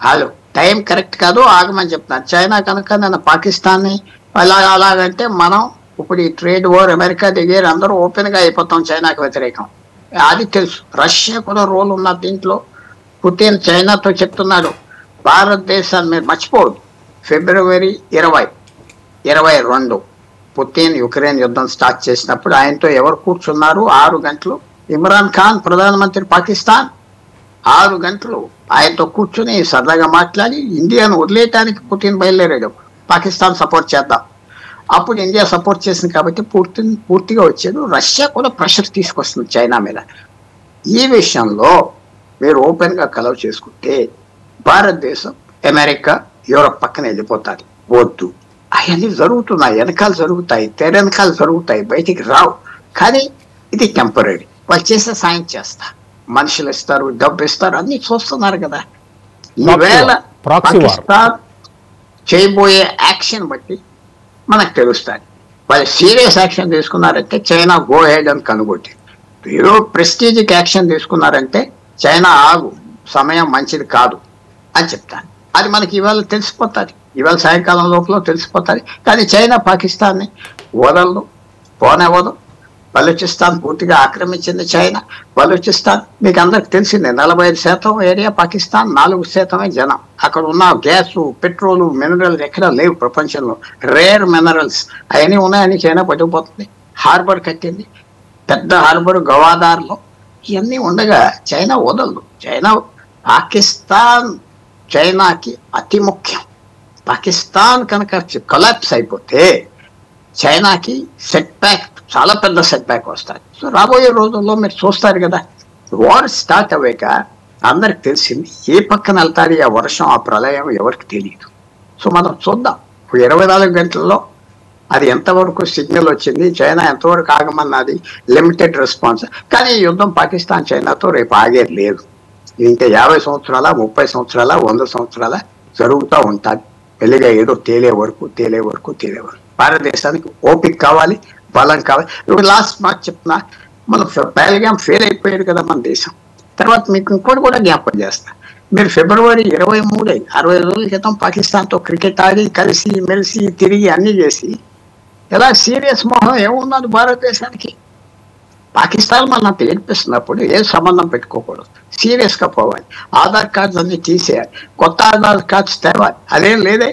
వాళ్ళు టైం కరెక్ట్ కాదు, ఆగమని చెప్తున్నారు. చైనా కనుక నేను పాకిస్తాన్ని అలాగంటే మనం ఇప్పుడు ఈ ట్రేడ్ వార్ అమెరికా దిగేరు అందరూ ఓపెన్ గా అయిపోతాం చైనాకి వ్యతిరేకం. అది తెలుసు. రష్యా కూడా రోల్ ఉన్నది దీంట్లో. పుతిన్ చైనాతో చెప్తున్నాడు భారతదేశాన్ని మీరు మర్చిపోవద్దు. ఫిబ్రవరి 2022 పుతిన్ యుక్రెయిన్ యుద్ధం స్టార్ట్ చేసినప్పుడు ఆయనతో ఎవరు కూర్చున్నారు? 6 గంటలు ఇమ్రాన్ ఖాన్ ప్రధానమంత్రి పాకిస్తాన్ 6 గంటలు ఆయనతో కూర్చుని సరదాగా మాట్లాడి ఇండియాను వదిలేయటానికి పుతిన్ బయలుదేరాడు. పాకిస్తాన్ సపోర్ట్ చేద్దాం. అప్పుడు ఇండియా సపోర్ట్ చేసింది కాబట్టి పూర్తిగా వచ్చాడు. రష్యా కూడా ప్రెషర్ తీసుకొస్తుంది చైనా మీద. ఈ విషయంలో మీరు ఓపెన్ గా కలవ చేసుకుంటే భారతదేశం అమెరికా యూరప్ పక్కన వెళ్ళిపోతుంది. వద్దు, అవన్నీ జరుగుతున్నాయి, వెనకాలు జరుగుతాయి, తెరెనకాలు జరుగుతాయి, బయటికి రావు. కానీ ఇది టెంపరీ. వాళ్ళు చేసే సాయం చేస్తా, మనుషులు ఇస్తారు, డబ్బు ఇస్తారు, అన్ని చూస్తున్నారు కదా. ఈవేళ పాకిస్తాన్ చేయబోయే యాక్షన్ బట్టి మనకు తెలుస్తుంది. వాళ్ళు సీరియస్ యాక్షన్ తీసుకున్నారంటే చైనా గో హెడ్ అని కనుగొట్టి, ఏదో ప్రెస్టీజిక్ యాక్షన్ తీసుకున్నారంటే చైనా ఆగు, సమయం మంచిది కాదు అని చెప్తాను. అది మనకి ఇవాళ తెలిసిపోతుంది, ఇవాళ సాయంకాలం లోపల తెలిసిపోతుంది. కానీ చైనా పాకిస్తాన్ని వదలదు, పోనివ్వదు. బలూచిస్తాన్ పూర్తిగా ఆక్రమించింది చైనా. బలూచిస్తాన్ మీకు అందరికి తెలిసిందే, 45% ఏరియా పాకిస్తాన్, 4% జనం. అక్కడ ఉన్న గ్యాసు, పెట్రోలు, మినరల్స్ ఎక్కడ లేవు ప్రపంచంలో. రేర్ మినరల్స్ అవన్నీ ఉన్నాయని చైనా పట్టుకుపోతుంది. హార్బర్ కట్టింది, పెద్ద హార్బర్ గవాదార్లో. ఇవన్నీ ఉండగా చైనా వదలదు. పాకిస్తాన్ చైనాకి అతి ముఖ్యం. పాకిస్తాన్ కనుక కొలాప్స్ అయిపోతే చైనాకి సెట్ బ్యాక్, చాలా పెద్ద సెట్ బ్యాక్ వస్తుంది. సో రాబోయే రోజుల్లో మీరు చూస్తారు కదా, వార్ స్టార్ట్ అవ్వాక అందరికి తెలిసింది ఏ పక్కన వెళ్తారు ఆ వర్షం, ఆ ప్రళయం ఎవరికి తెలియదు. సో మనం చూద్దాం 24 గంటల్లో అది ఎంతవరకు సిగ్నల్ వచ్చింది, చైనా ఎంతవరకు ఆగమన్నది. Limited response. కానీ ఈ యుద్ధం పాకిస్తాన్ చైనాతో రేపు ఆగేది లేదు. ఇంకా 50 సంవత్సరాల, 30 సంవత్సరాల, 100 సంవత్సరాల జరుగుతూ ఉంటుంది. వెలిగా ఏదో తేలే వరకు. భారతదేశానికి ఓపిక కావాలి, బలం కావాలి. ఇప్పుడు లాస్ట్ మాట చెప్తున్నా, మనం పహల్గామ్ ఫెయిల్ అయిపోయాడు కదా మన దేశం. తర్వాత మీకు ఇంకోటి కూడా జ్ఞాపకం చేస్తా. మీరు ఫిబ్రవరి 23 60 రోజుల క్రితం పాకిస్తాన్తో క్రికెట్ ఆడి కలిసి మెలిసి తిరిగి అన్ని చేసి ఎలా సీరియస్ మొహం ఏమున్నది భారతదేశానికి? పాకిస్తాన్ మన ఏర్పిస్తున్నప్పుడు ఏ సంబంధం పెట్టుకోకూడదు, సీరియస్గా పోవాలి. ఆధార్ కార్డ్స్ అన్ని తీసేయాలి, కొత్త ఆధార్ కార్డ్స్ తేవాలి. అదేం లేదే.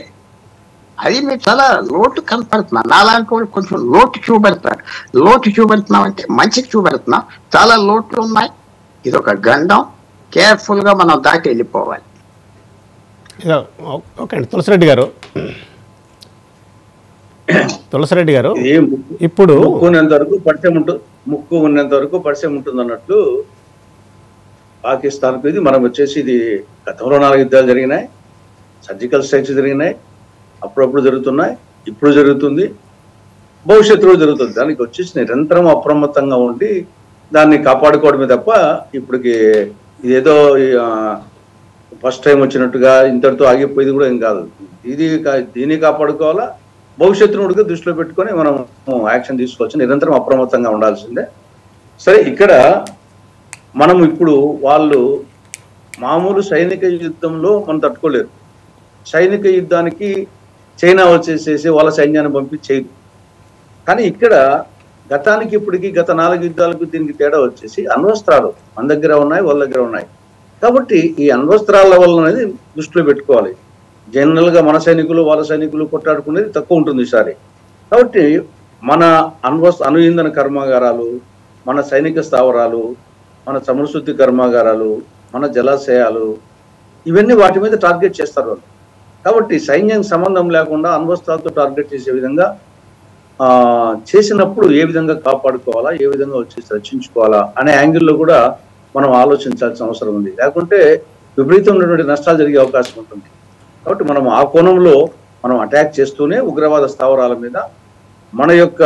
అది మీరు చాలా లోటు కనపడుతున్నా. నాలాంటి వాళ్ళు కొంచెం లోటు చూపెడుతున్నాం అంటే మంచికి చూపెడుతున్నాం. చాలా లోట్లు ఉన్నాయి. ఇది ఒక గండం. కేర్ఫుల్గా మనం దాటి వెళ్ళిపోవాలి. ఓకే అండి. తులసిరెడ్డి గారు ఇప్పుడు ముక్కు ఉన్నంత వరకు పరిచయం ఉంటుంది అన్నట్లు పాకిస్తాన్కు ఇది మనం వచ్చేసి ఇది గతంలో 4 యుద్ధాలు జరిగినాయి, సర్జికల్ స్ట్రైక్స్ జరిగినాయి, అప్పుడప్పుడు జరుగుతున్నాయి, ఇప్పుడు జరుగుతుంది, భవిష్యత్తులో జరుగుతుంది. దానికి వచ్చేసి నిరంతరం అప్రమత్తంగా ఉండి దాన్ని కాపాడుకోవడమే తప్ప ఇప్పటికి ఇదేదో ఫస్ట్ టైం వచ్చినట్టుగా ఇంతటితో ఆగిపోయేది కూడా ఏం కాదు. దీన్ని కాపాడుకోవాలా, భవిష్యత్తును కూడా దృష్టిలో పెట్టుకొని మనం యాక్షన్ తీసుకోవచ్చు. నిరంతరం అప్రమత్తంగా ఉండాల్సిందే. సరే, ఇక్కడ మనం ఇప్పుడు వాళ్ళు మామూలు సైనిక యుద్ధంలో మనం తట్టుకోలేరు. సైనిక యుద్ధానికి చైనా వచ్చేసేసి వాళ్ళ సైన్యాన్ని పంపించేది. కానీ ఇక్కడ గతానికి ఇప్పటికి గత 4 యుద్ధాలకు దీనికి తేడా వచ్చేసి అణ్వస్త్రాలు మన దగ్గర ఉన్నాయి, వాళ్ళ దగ్గర ఉన్నాయి. కాబట్టి ఈ అణ్వస్త్రాల వల్ల అనేది దృష్టిలో పెట్టుకోవాలి. జనరల్గా మన సైనికులు వాళ్ళ సైనికులు కొట్లాడుకునేది తక్కువ ఉంటుంది ఈసారి. కాబట్టి మన అణు ఇంధన కర్మాగారాలు, మన సైనిక స్థావరాలు, మన చమురుశుద్ధి కర్మాగారాలు, మన జలాశయాలు, ఇవన్నీ వాటి మీద టార్గెట్ చేస్తారు వాళ్ళు. కాబట్టి సైన్యం సంబంధం లేకుండా అణ్వస్త్రాలతో టార్గెట్ చేసే విధంగా చేసినప్పుడు ఏ విధంగా కాపాడుకోవాలా, ఏ విధంగా వచ్చేసి రక్షించుకోవాలా అనే యాంగిల్లో కూడా మనం ఆలోచించాల్సిన అవసరం ఉంది. లేకుంటే విపరీతమైనటువంటి నష్టాలు జరిగే అవకాశం ఉంటుంది. కాబట్టి మనం ఆ కోణంలో మనం అటాక్ చేస్తూనే ఉగ్రవాద స్థావరాల మీద మన యొక్క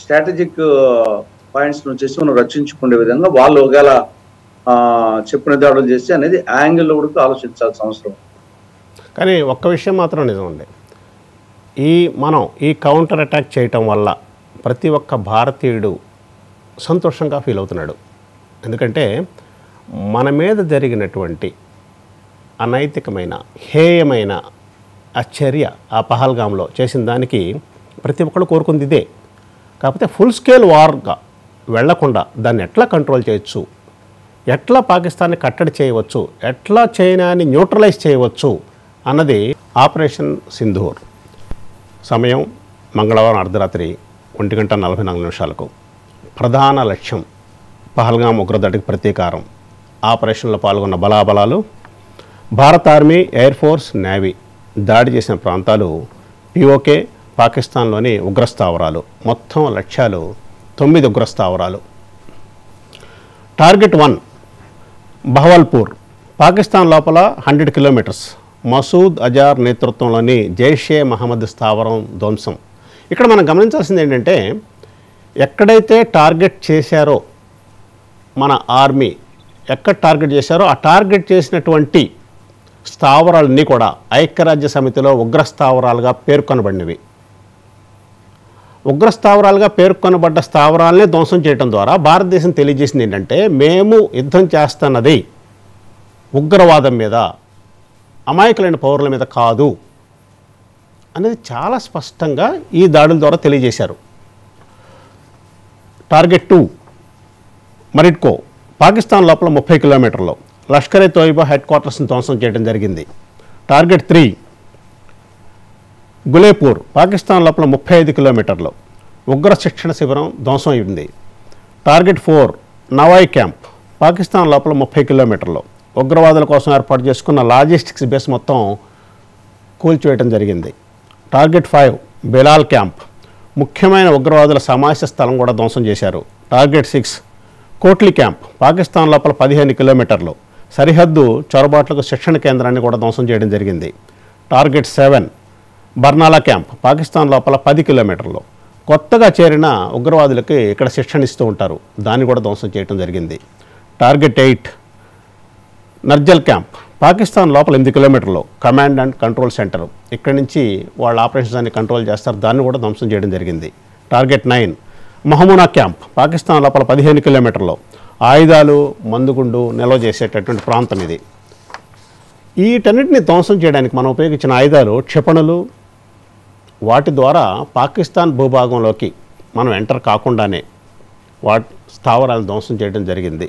స్ట్రాటజిక్ పాయింట్స్ వచ్చేసి మనం రక్షించుకునే విధంగా వాళ్ళు ఒకవేళ చెప్పిన దాడులు చేస్తే అనేది ఆ యాంగిల్లో కూడా ఆలోచించాల్సిన అవసరం. కానీ ఒక్క విషయం మాత్రం నిజమండి, మనం ఈ కౌంటర్ అటాక్ చేయటం వల్ల ప్రతి ఒక్క భారతీయుడు సంతోషంగా ఫీల్ అవుతున్నాడు. ఎందుకంటే మన మీద జరిగినటువంటి అనైతికమైన హేయమైన ఆ చర్య ఆ పహల్గామ్లో చేసిన దానికి ప్రతి ఒక్కరు కోరుకుంది ఇదే. కాకపోతే ఫుల్ స్కేల్ వార్గా వెళ్లకుండా దాన్ని ఎట్లా కంట్రోల్ చేయొచ్చు, ఎట్లా పాకిస్తాన్ని కట్టడి చేయవచ్చు, ఎట్లా చైనాని న్యూట్రలైజ్ చేయవచ్చు అన్నది ఆపరేషన్ సింధూర్. సమయం మంగళవారం అర్ధరాత్రి 1:44 ప్రధాన లక్ష్యం పహల్గామ్ ఉగ్రదాడికి ప్రతీకారం. ఆపరేషన్లో పాల్గొన్న బలాబలాలు భారత ఆర్మీ, ఎయిర్ ఫోర్స్, నేవీ. దాడి చేసిన ప్రాంతాలు పిఓకే, పాకిస్తాన్లోని ఉగ్రస్థావరాలు. మొత్తం లక్ష్యాలు 9 ఉగ్రస్థావరాలు. టార్గెట్ 1 బహవల్పూర్, పాకిస్తాన్ లోపల 100 కిలోమీటర్స్. మసూద్ అజార్ నేతృత్వంలోని జైషే మహమ్మద్ స్థావరం ధ్వంసం. ఇక్కడ మనం గమనించాల్సింది ఏంటంటే, ఎక్కడైతే టార్గెట్ చేశారో మన ఆర్మీ, ఎక్కడ టార్గెట్ చేశారో ఆ టార్గెట్ చేసినటువంటి స్థావరాలన్నీ కూడా ఐక్యరాజ్య సమితిలో ఉగ్రస్థావరాలుగా పేర్కొనబడినవి. ఉగ్రస్థావరాలుగా పేర్కొనబడ్డ స్థావరాలనే ధ్వంసం చేయడం ద్వారా భారతదేశం తెలియజేసింది ఏంటంటే, మేము యుద్ధం చేస్తున్నది ఉగ్రవాదం మీద, అమాయకులైన పౌరుల మీద కాదు అనేది చాలా స్పష్టంగా ఈ దాడుల ద్వారా తెలియజేశారు. టార్గెట్ 2 మరిడ్కో, పాకిస్తాన్ లోపల 30 కిలోమీటర్లు. లష్కర్-ఏ తోయిబా హెడ్ క్వార్టర్స్ని ధ్వంసం చేయడం జరిగింది. టార్గెట్ 3 గులేపూర్, పాకిస్తాన్ లోపల 35 కిలోమీటర్లు. ఉగ్ర శిక్షణ శిబిరం ధ్వంసం అయింది. టార్గెట్ 4 నవాయ్ క్యాంప్, పాకిస్తాన్ లోపల 30 కిలోమీటర్లు. ఉగ్రవాదుల కోసం ఏర్పాటు చేసుకున్న లాజిస్టిక్స్ బేస్ మొత్తం కూల్చివేయడం జరిగింది. టార్గెట్ 5 బెలాల్ క్యాంప్, ముఖ్యమైన ఉగ్రవాదుల సమావేశ స్థలం కూడా ధ్వంసం చేశారు. టార్గెట్ 6 కోట్లీ క్యాంప్, పాకిస్తాన్ లోపల 15 కిలోమీటర్లు. సరిహద్దు చొరబాట్లకు శిక్షణ కేంద్రాన్ని కూడా ధ్వంసం చేయడం జరిగింది. టార్గెట్ 7 బర్నాలా క్యాంప్, పాకిస్తాన్ లోపల 10 కిలోమీటర్లు. కొత్తగా చేరిన ఉగ్రవాదులకి ఇక్కడ శిక్షణ ఇస్తూ ఉంటారు, దాన్ని కూడా ధ్వంసం చేయడం జరిగింది. టార్గెట్ 8 నర్జల్ క్యాంప్, పాకిస్తాన్ లోపల 8 కిలోమీటర్లు. కమాండ్ అండ్ కంట్రోల్ సెంటర్, ఇక్కడి నుంచి వాళ్ళ ఆపరేషన్స్ అన్ని కంట్రోల్ చేస్తారు, దాన్ని కూడా ధ్వంసం చేయడం జరిగింది. టార్గెట్ 9 మహమూనా క్యాంప్, పాకిస్తాన్ లోపల 15 కిలోమీటర్లు. ఆయుధాలు, మందుగుండు నిల్వ చేసేటటువంటి ప్రాంతం ఇది. వీటన్నిటిని ధ్వంసం చేయడానికి మనం ఉపయోగించిన ఆయుధాలు క్షిపణులు. వాటి ద్వారా పాకిస్తాన్ భూభాగంలోకి మనం ఎంటర్ కాకుండానే వాటి స్థావరాలను ధ్వంసం చేయడం జరిగింది.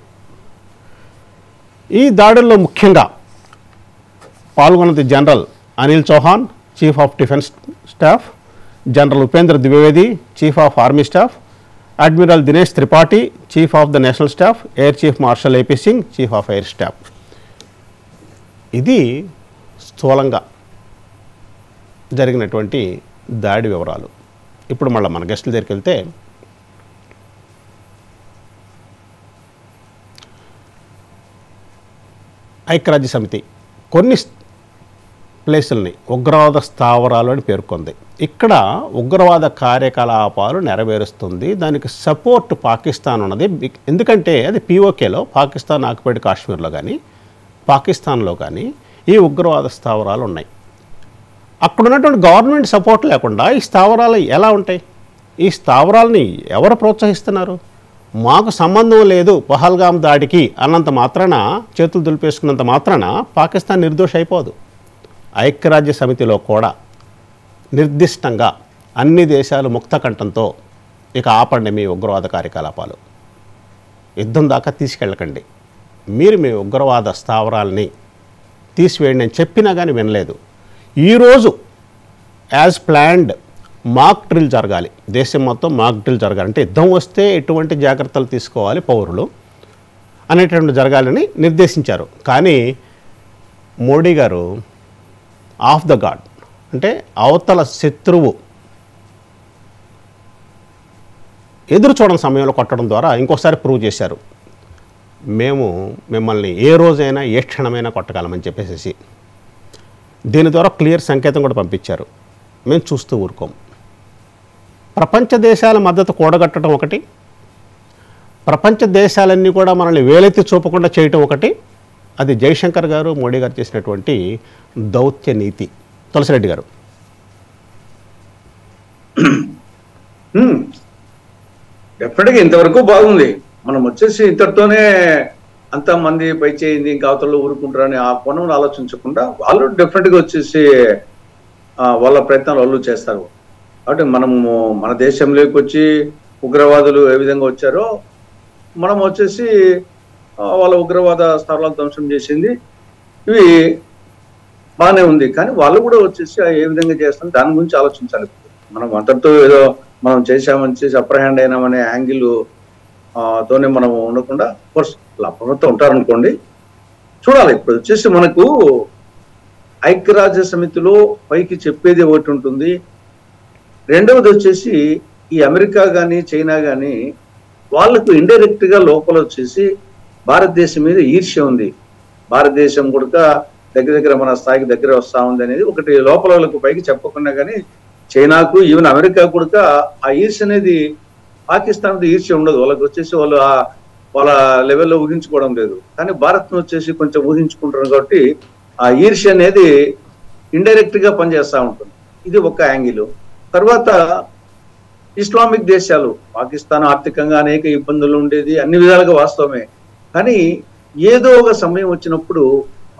ఈ దాడుల్లో ముఖ్యంగా పాల్గొన్నది General Anil Chauhan, Chief of defence Staff, General Upendra Dwivedi, Chief of Army Staff, Admiral Dinesh Tripathi, Chief of the National Staff, Air Chief Marshal AP Singh, Chief of Air Staff. ఇది స్థూలంగా జరిగినటువంటి దాడి వివరాలు. ఇప్పుడు మళ్ళీ మన గెస్టుల దగ్గరికి వెళ్తే, ఐక్యరాజ్య సమితి కొన్ని ప్లేసుల్ని ఉగ్రవాద స్థావరాలు అని పేర్కొంది. ఇక్కడ ఉగ్రవాద కార్యకలాపాలు నెరవేరుస్తుంది, దానికి సపోర్ట్ పాకిస్తాన్ ఉన్నది. ఎందుకంటే అది పిఓకేలో, పాకిస్తాన్ ఆక్యుపైడ్ కాశ్మీర్లో కానీ పాకిస్తాన్లో కానీ ఈ ఉగ్రవాద స్థావరాలు ఉన్నాయి. అక్కడ ఉన్నటువంటి గవర్నమెంట్ సపోర్ట్ లేకుండా ఈ స్థావరాలు ఎలా ఉంటాయి? ఈ స్థావరాలని ఎవరు ప్రోత్సహిస్తున్నారు? మాకు సంబంధం లేదు పహల్గామ్ దాడికి అన్నంత మాత్రాన, చేతులు దులిపేసుకున్నంత మాత్రాన పాకిస్తాన్ నిర్దోషి అయిపోదు. ఐక్యరాజ్య సమితిలో కూడా నిర్దిష్టంగా అన్ని దేశాలు ముక్తకంఠంతో ఇక ఆపండి మీ ఉగ్రవాద కార్యకలాపాలు, యుద్ధం దాకా తీసుకెళ్ళకండి, మీరు మీ ఉగ్రవాద స్థావరాలని తీసివేయండి అని చెప్పినా కానీ వినలేదు. ఈరోజు యాజ్ ప్లాన్డ్ మాక్ డ్రిల్ జరగాలి, దేశం మొత్తం మాక్ డ్రిల్ జరగాలి, అంటే యుద్ధం వస్తే ఎటువంటి జాగ్రత్తలు తీసుకోవాలి పౌరులు అనేటువంటి జరగాలని నిర్దేశించారు. కానీ మోడీ గారు ఆఫ్ ద గార్డ్, అంటే అవతల శత్రువు ఎదురు చూడని సమయంలో కొట్టడం ద్వారా ఇంకోసారి ప్రూవ్ చేశారు, మేము మిమ్మల్ని ఏ రోజైనా ఏ క్షణమైనా కొట్టగలమని చెప్పేసి. దీని ద్వారా క్లియర్ సంకేతం కూడా పంపించారు, మేము చూస్తూ ఊరుకోం. ప్రపంచ దేశాల మద్దతు కూడగట్టడం ఒకటి, ప్రపంచ దేశాలన్నీ కూడా మనల్ని వేలెత్తి చూపకుండా చేయటం ఒకటి. అది జయశంకర్ గారు మోడీ గారు చేసినటువంటి దౌత్య నీతి. తులసిరెడ్డి గారు. డెఫినెట్గా ఇంతవరకు బాగుంది. మనం వచ్చేసి ఇంతటితోనే అంతమంది పై చేయింది ఇంకా అవతలలో ఊరుకుంటారని ఆ కోణంలో ఆలోచించకుండా వాళ్ళు డెఫినెట్గా వచ్చేసి వాళ్ళ ప్రయత్నాలు వాళ్ళు చేస్తారు. కాబట్టి మనము మన దేశంలోకి వచ్చి ఉగ్రవాదులు ఏ విధంగా వచ్చారో మనం వచ్చేసి వాళ్ళ ఉగ్రవాద స్థలాలు ధ్వంసం చేసింది ఇవి బాగానే ఉంది. కానీ వాళ్ళు కూడా వచ్చేసి ఏ విధంగా చేస్తాం దాని గురించి ఆలోచించాలి. మనం అంతటితో ఏదో మనం చేసామని చేసి అప్రహెండ్ అయినామనే యాంగిల్ తోనే మనం ఉండకుండా కోర్స్ అప్రమత్తం ఉంటారనుకోండి. చూడాలి. ఇప్పుడు వచ్చేసి మనకు ఐక్యరాజ్య సమితిలో పైకి చెప్పేది ఒకటి ఉంటుంది, రెండవది వచ్చేసి ఈ అమెరికా కానీ చైనా కానీ వాళ్ళకు ఇండైరెక్ట్ గా లోపల వచ్చేసి భారతదేశం మీద ఈర్ష్య ఉంది. భారతదేశం కూడా దగ్గర మన స్థాయికి దగ్గర వస్తా ఉంది అనేది ఒకటి లోపల వాళ్ళకు పైకి చెప్పకుండా, కానీ చైనాకు ఈవెన్ అమెరికా కూడా ఆ ఈర్ష్య అనేది పాకిస్తాన్తో ఈర్ష్య ఉండదు. వాళ్ళకి వచ్చేసి వాళ్ళు వాళ్ళ లెవెల్లో ఊహించుకోవడం లేదు. కానీ భారత్ను వచ్చేసి కొంచెం ఊహించుకుంటారు కాబట్టి ఆ ఈర్ష్య అనేది ఇండైరెక్ట్ గా పనిచేస్తూ ఉంటుంది. ఇది ఒక యాంగిల్. తర్వాత ఇస్లామిక్ దేశాలు, పాకిస్తాన్ ఆర్థికంగా అనేక ఇబ్బందులు ఉండేది, అన్ని విధాలుగా వాస్తవమే. కానీ ఏదో ఒక సమయం వచ్చినప్పుడు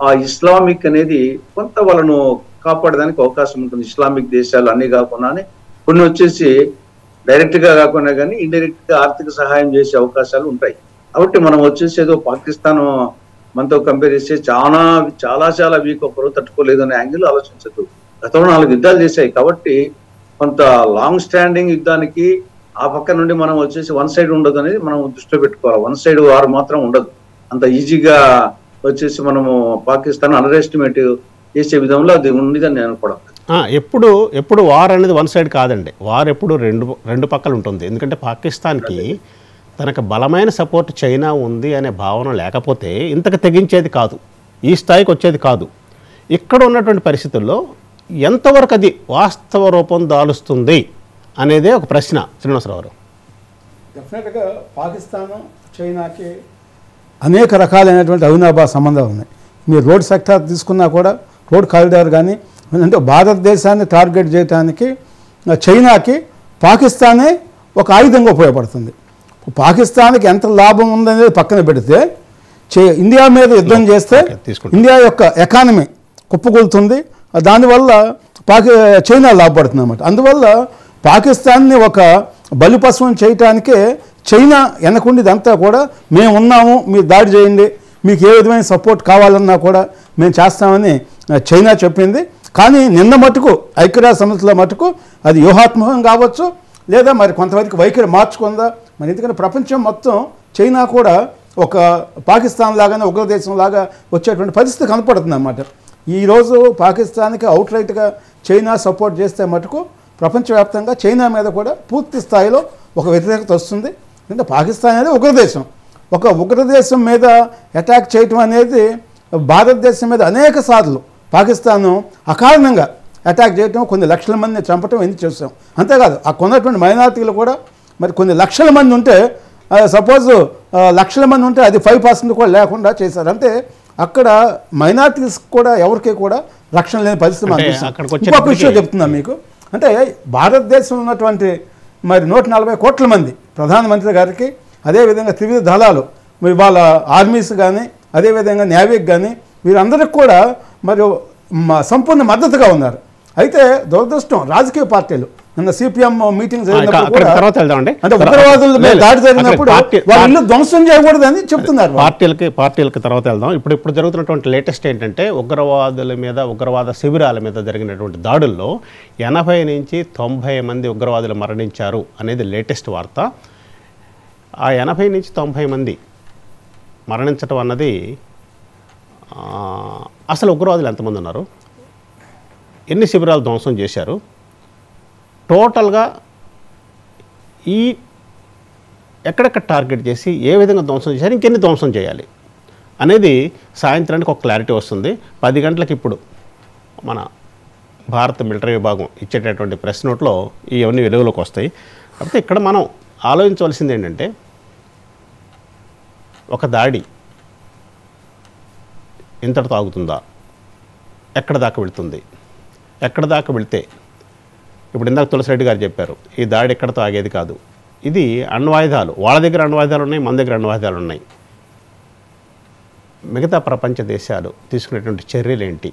ఆ ఇస్లామిక్ అనేది కొంత వాళ్ళను కాపాడడానికి అవకాశం ఉంటుంది. ఇస్లామిక్ దేశాలు అన్ని కాకుండానే కొన్ని వచ్చేసి డైరెక్ట్ గా కాకుండా కానీ ఇండైరెక్ట్ గా ఆర్థిక సహాయం చేసే అవకాశాలు ఉంటాయి. కాబట్టి మనం వచ్చేసి ఏదో పాకిస్తాన్ మనతో కంపేర్ చేస్తే చాలా చాలా చాలా వీక్, ఒకరు తట్టుకోలేదు అనే యాంగిల్ ఆలోచించదు. గతంలో 4 యుద్ధాలు చేశాయి కాబట్టి కొంత లాంగ్ స్టాండింగ్ యుద్ధానికి ఆ పక్క నుండి మనం వచ్చేసి వన్ సైడ్ ఉండదు అనేది మనం దృష్టిలో పెట్టుకోవాలి. వన్ సైడ్ వార్ మాత్రం ఉండదు. అంత ఈజీగా వచ్చేసి మనము పాకిస్తాన్ అండర్ ఎస్టిమేట్ చేసే విధంలో అది ఉండదని నేను అనుకోవడం. ఎప్పుడు వార్ అనేది వన్ సైడ్ కాదండి. వార్ ఎప్పుడు రెండు పక్కలు ఉంటుంది. ఎందుకంటే పాకిస్తాన్కి తనకు బలమైన సపోర్ట్ చైనా ఉంది అనే భావన లేకపోతే ఇంతకు తెగించేది కాదు, ఈ స్థాయికి వచ్చేది కాదు. ఇక్కడ ఉన్నటువంటి పరిస్థితుల్లో ఎంతవరకు అది వాస్తవ రూపం దాలుస్తుంది అనేదే ఒక ప్రశ్న. శ్రీనివాసరావు గారు. డెఫినెట్గా పాకిస్తాను చైనాకి అనేక రకాలైనటువంటి అవినాభావ సంబంధాలు ఉన్నాయి. మీరు రోడ్ సెక్టార్ తీసుకున్నా కూడా రోడ్ కారిడార్ కానీ, అంటే భారతదేశాన్ని టార్గెట్ చేయడానికి చైనాకి పాకిస్తానే ఒక ఆయుధంగా ఉపయోగపడుతుంది. పాకిస్తాన్కి ఎంత లాభం ఉందనేది పక్కన పెడితే ఇండియా మీద యుద్ధం చేస్తే ఇండియా యొక్క ఎకానమీ కుప్పకూలుతుంది. దానివల్ల చైనా లాభపడుతుంది అన్నమాట. అందువల్ల పాకిస్తాన్ని ఒక బలిపశువుని చేయటానికే చైనా వెనకుండిదంతా కూడా మేము ఉన్నాము, మీరు దాడి చేయండి, మీకు ఏ విధమైన సపోర్ట్ కావాలన్నా కూడా మేము చేస్తామని చైనా చెప్పింది. కానీ నిన్న మటుకు ఐక్యరాజ్య సమితిలో మటుకు అది వ్యూహాత్మకం కావచ్చు, లేదా మరి కొంతవరకు వైఖరి మార్చుకుందా మరి. ఎందుకంటే ప్రపంచం మొత్తం చైనా కూడా ఒక పాకిస్తాన్ లాగానే ఉగ్రదేశం లాగా వచ్చేటువంటి పరిస్థితి కనపడుతుంది అన్నమాట. ఈరోజు పాకిస్తాన్కి అవుట్ రైట్గా చైనా సపోర్ట్ చేస్తే మటుకు ప్రపంచవ్యాప్తంగా చైనా మీద కూడా పూర్తి స్థాయిలో ఒక వ్యతిరేకత వస్తుంది. ఎందుకంటే పాకిస్తాన్ అనేది ఉగ్రదేశం. ఒక ఉగ్రదేశం మీద అటాక్ చేయటం అనేది భారతదేశం మీద అనేక సార్లు పాకిస్తాను అకారణంగా అటాక్ చేయటం, కొన్ని లక్షల మందిని చంపటం ఎందుకు చేస్తాం. అంతేకాదు ఆ కొన్నటువంటి మైనారిటీలు కూడా మరి కొన్ని లక్షల మంది ఉంటే, సపోజ్ లక్షల మంది ఉంటే అది 5% కూడా లేకుండా చేశారు. అంటే అక్కడ మైనారిటీస్ కూడా ఎవరికి కూడా రక్షణ లేని పరిస్థితి మనం చూస్తాం. ఇంకొక విషయం చెప్తున్నాం మీకు, అంటే భారతదేశంలో ఉన్నటువంటి మరి 140 కోట్ల మంది ప్రధానమంత్రి గారికి, అదేవిధంగా త్రివిధ దళాలు మరి వాళ్ళ ఆర్మీస్ కానీ, అదేవిధంగా నేవీకి కానీ వీరందరికీ కూడా మరి సంపూర్ణ మద్దతుగా ఉన్నారు. అయితే దురదృష్టం రాజకీయ పార్టీలు నిన్న సిపిఎం మీటింగ్ అక్కడ తర్వాత వెళ్దామండి. అంటే ఉగ్రవాదుల మీద దాడి జరిగినప్పుడు వాళ్ళ ఇల్లు ధ్వంసం చేయకూడదని చెప్తున్నారు. పార్టీలకి తర్వాత వెళ్దాం. ఇప్పుడు జరుగుతున్నటువంటి లేటెస్ట్ ఏంటంటే ఉగ్రవాదుల మీద, ఉగ్రవాద శిబిరాల మీద జరిగినటువంటి దాడుల్లో 80 నుంచి 90 మంది ఉగ్రవాదులు మరణించారు అనేది లేటెస్ట్ వార్త. ఆ 80 నుంచి 90 మంది మరణించడం అన్నది అసలు ఉగ్రవాదులు ఎంతమంది ఉన్నారు, ఎన్ని శిబిరాలు ధ్వంసం చేశారు, టోటల్గా ఈ ఎక్కడెక్కడ టార్గెట్ చేసి ఏ విధంగా ధ్వంసం చేశారు, ఇంకెన్ని ధ్వంసం చేయాలి అనేది సాయంత్రానికి ఒక క్లారిటీ వస్తుంది. 10 గంటలకు ఇప్పుడు మన భారత మిలిటరీ విభాగం ఇచ్చేటటువంటి ప్రెస్ నోట్లో ఇవన్నీ వెలుగులోకి వస్తాయి. కాకపోతే ఇక్కడ మనం ఆలోచించవలసింది ఏంటంటే, ఒక దాడి ఇంతటితో ఆగుతుందా, ఎక్కడ దాకా వెళుతుంది, ఎక్కడ దాకా వెళితే ఇప్పుడు ఇందాక తులసిరెడ్డి గారు చెప్పారు, ఈ దాడి ఎక్కడితో ఆగేది కాదు. ఇది అణ్వాయుధాలు, వాళ్ళ దగ్గర అణ్వాయుధాలు ఉన్నాయి, మన దగ్గర అణ్వాయుధాలు ఉన్నాయి. మిగతా ప్రపంచ దేశాలు తీసుకునేటువంటి చర్యలు ఏంటి?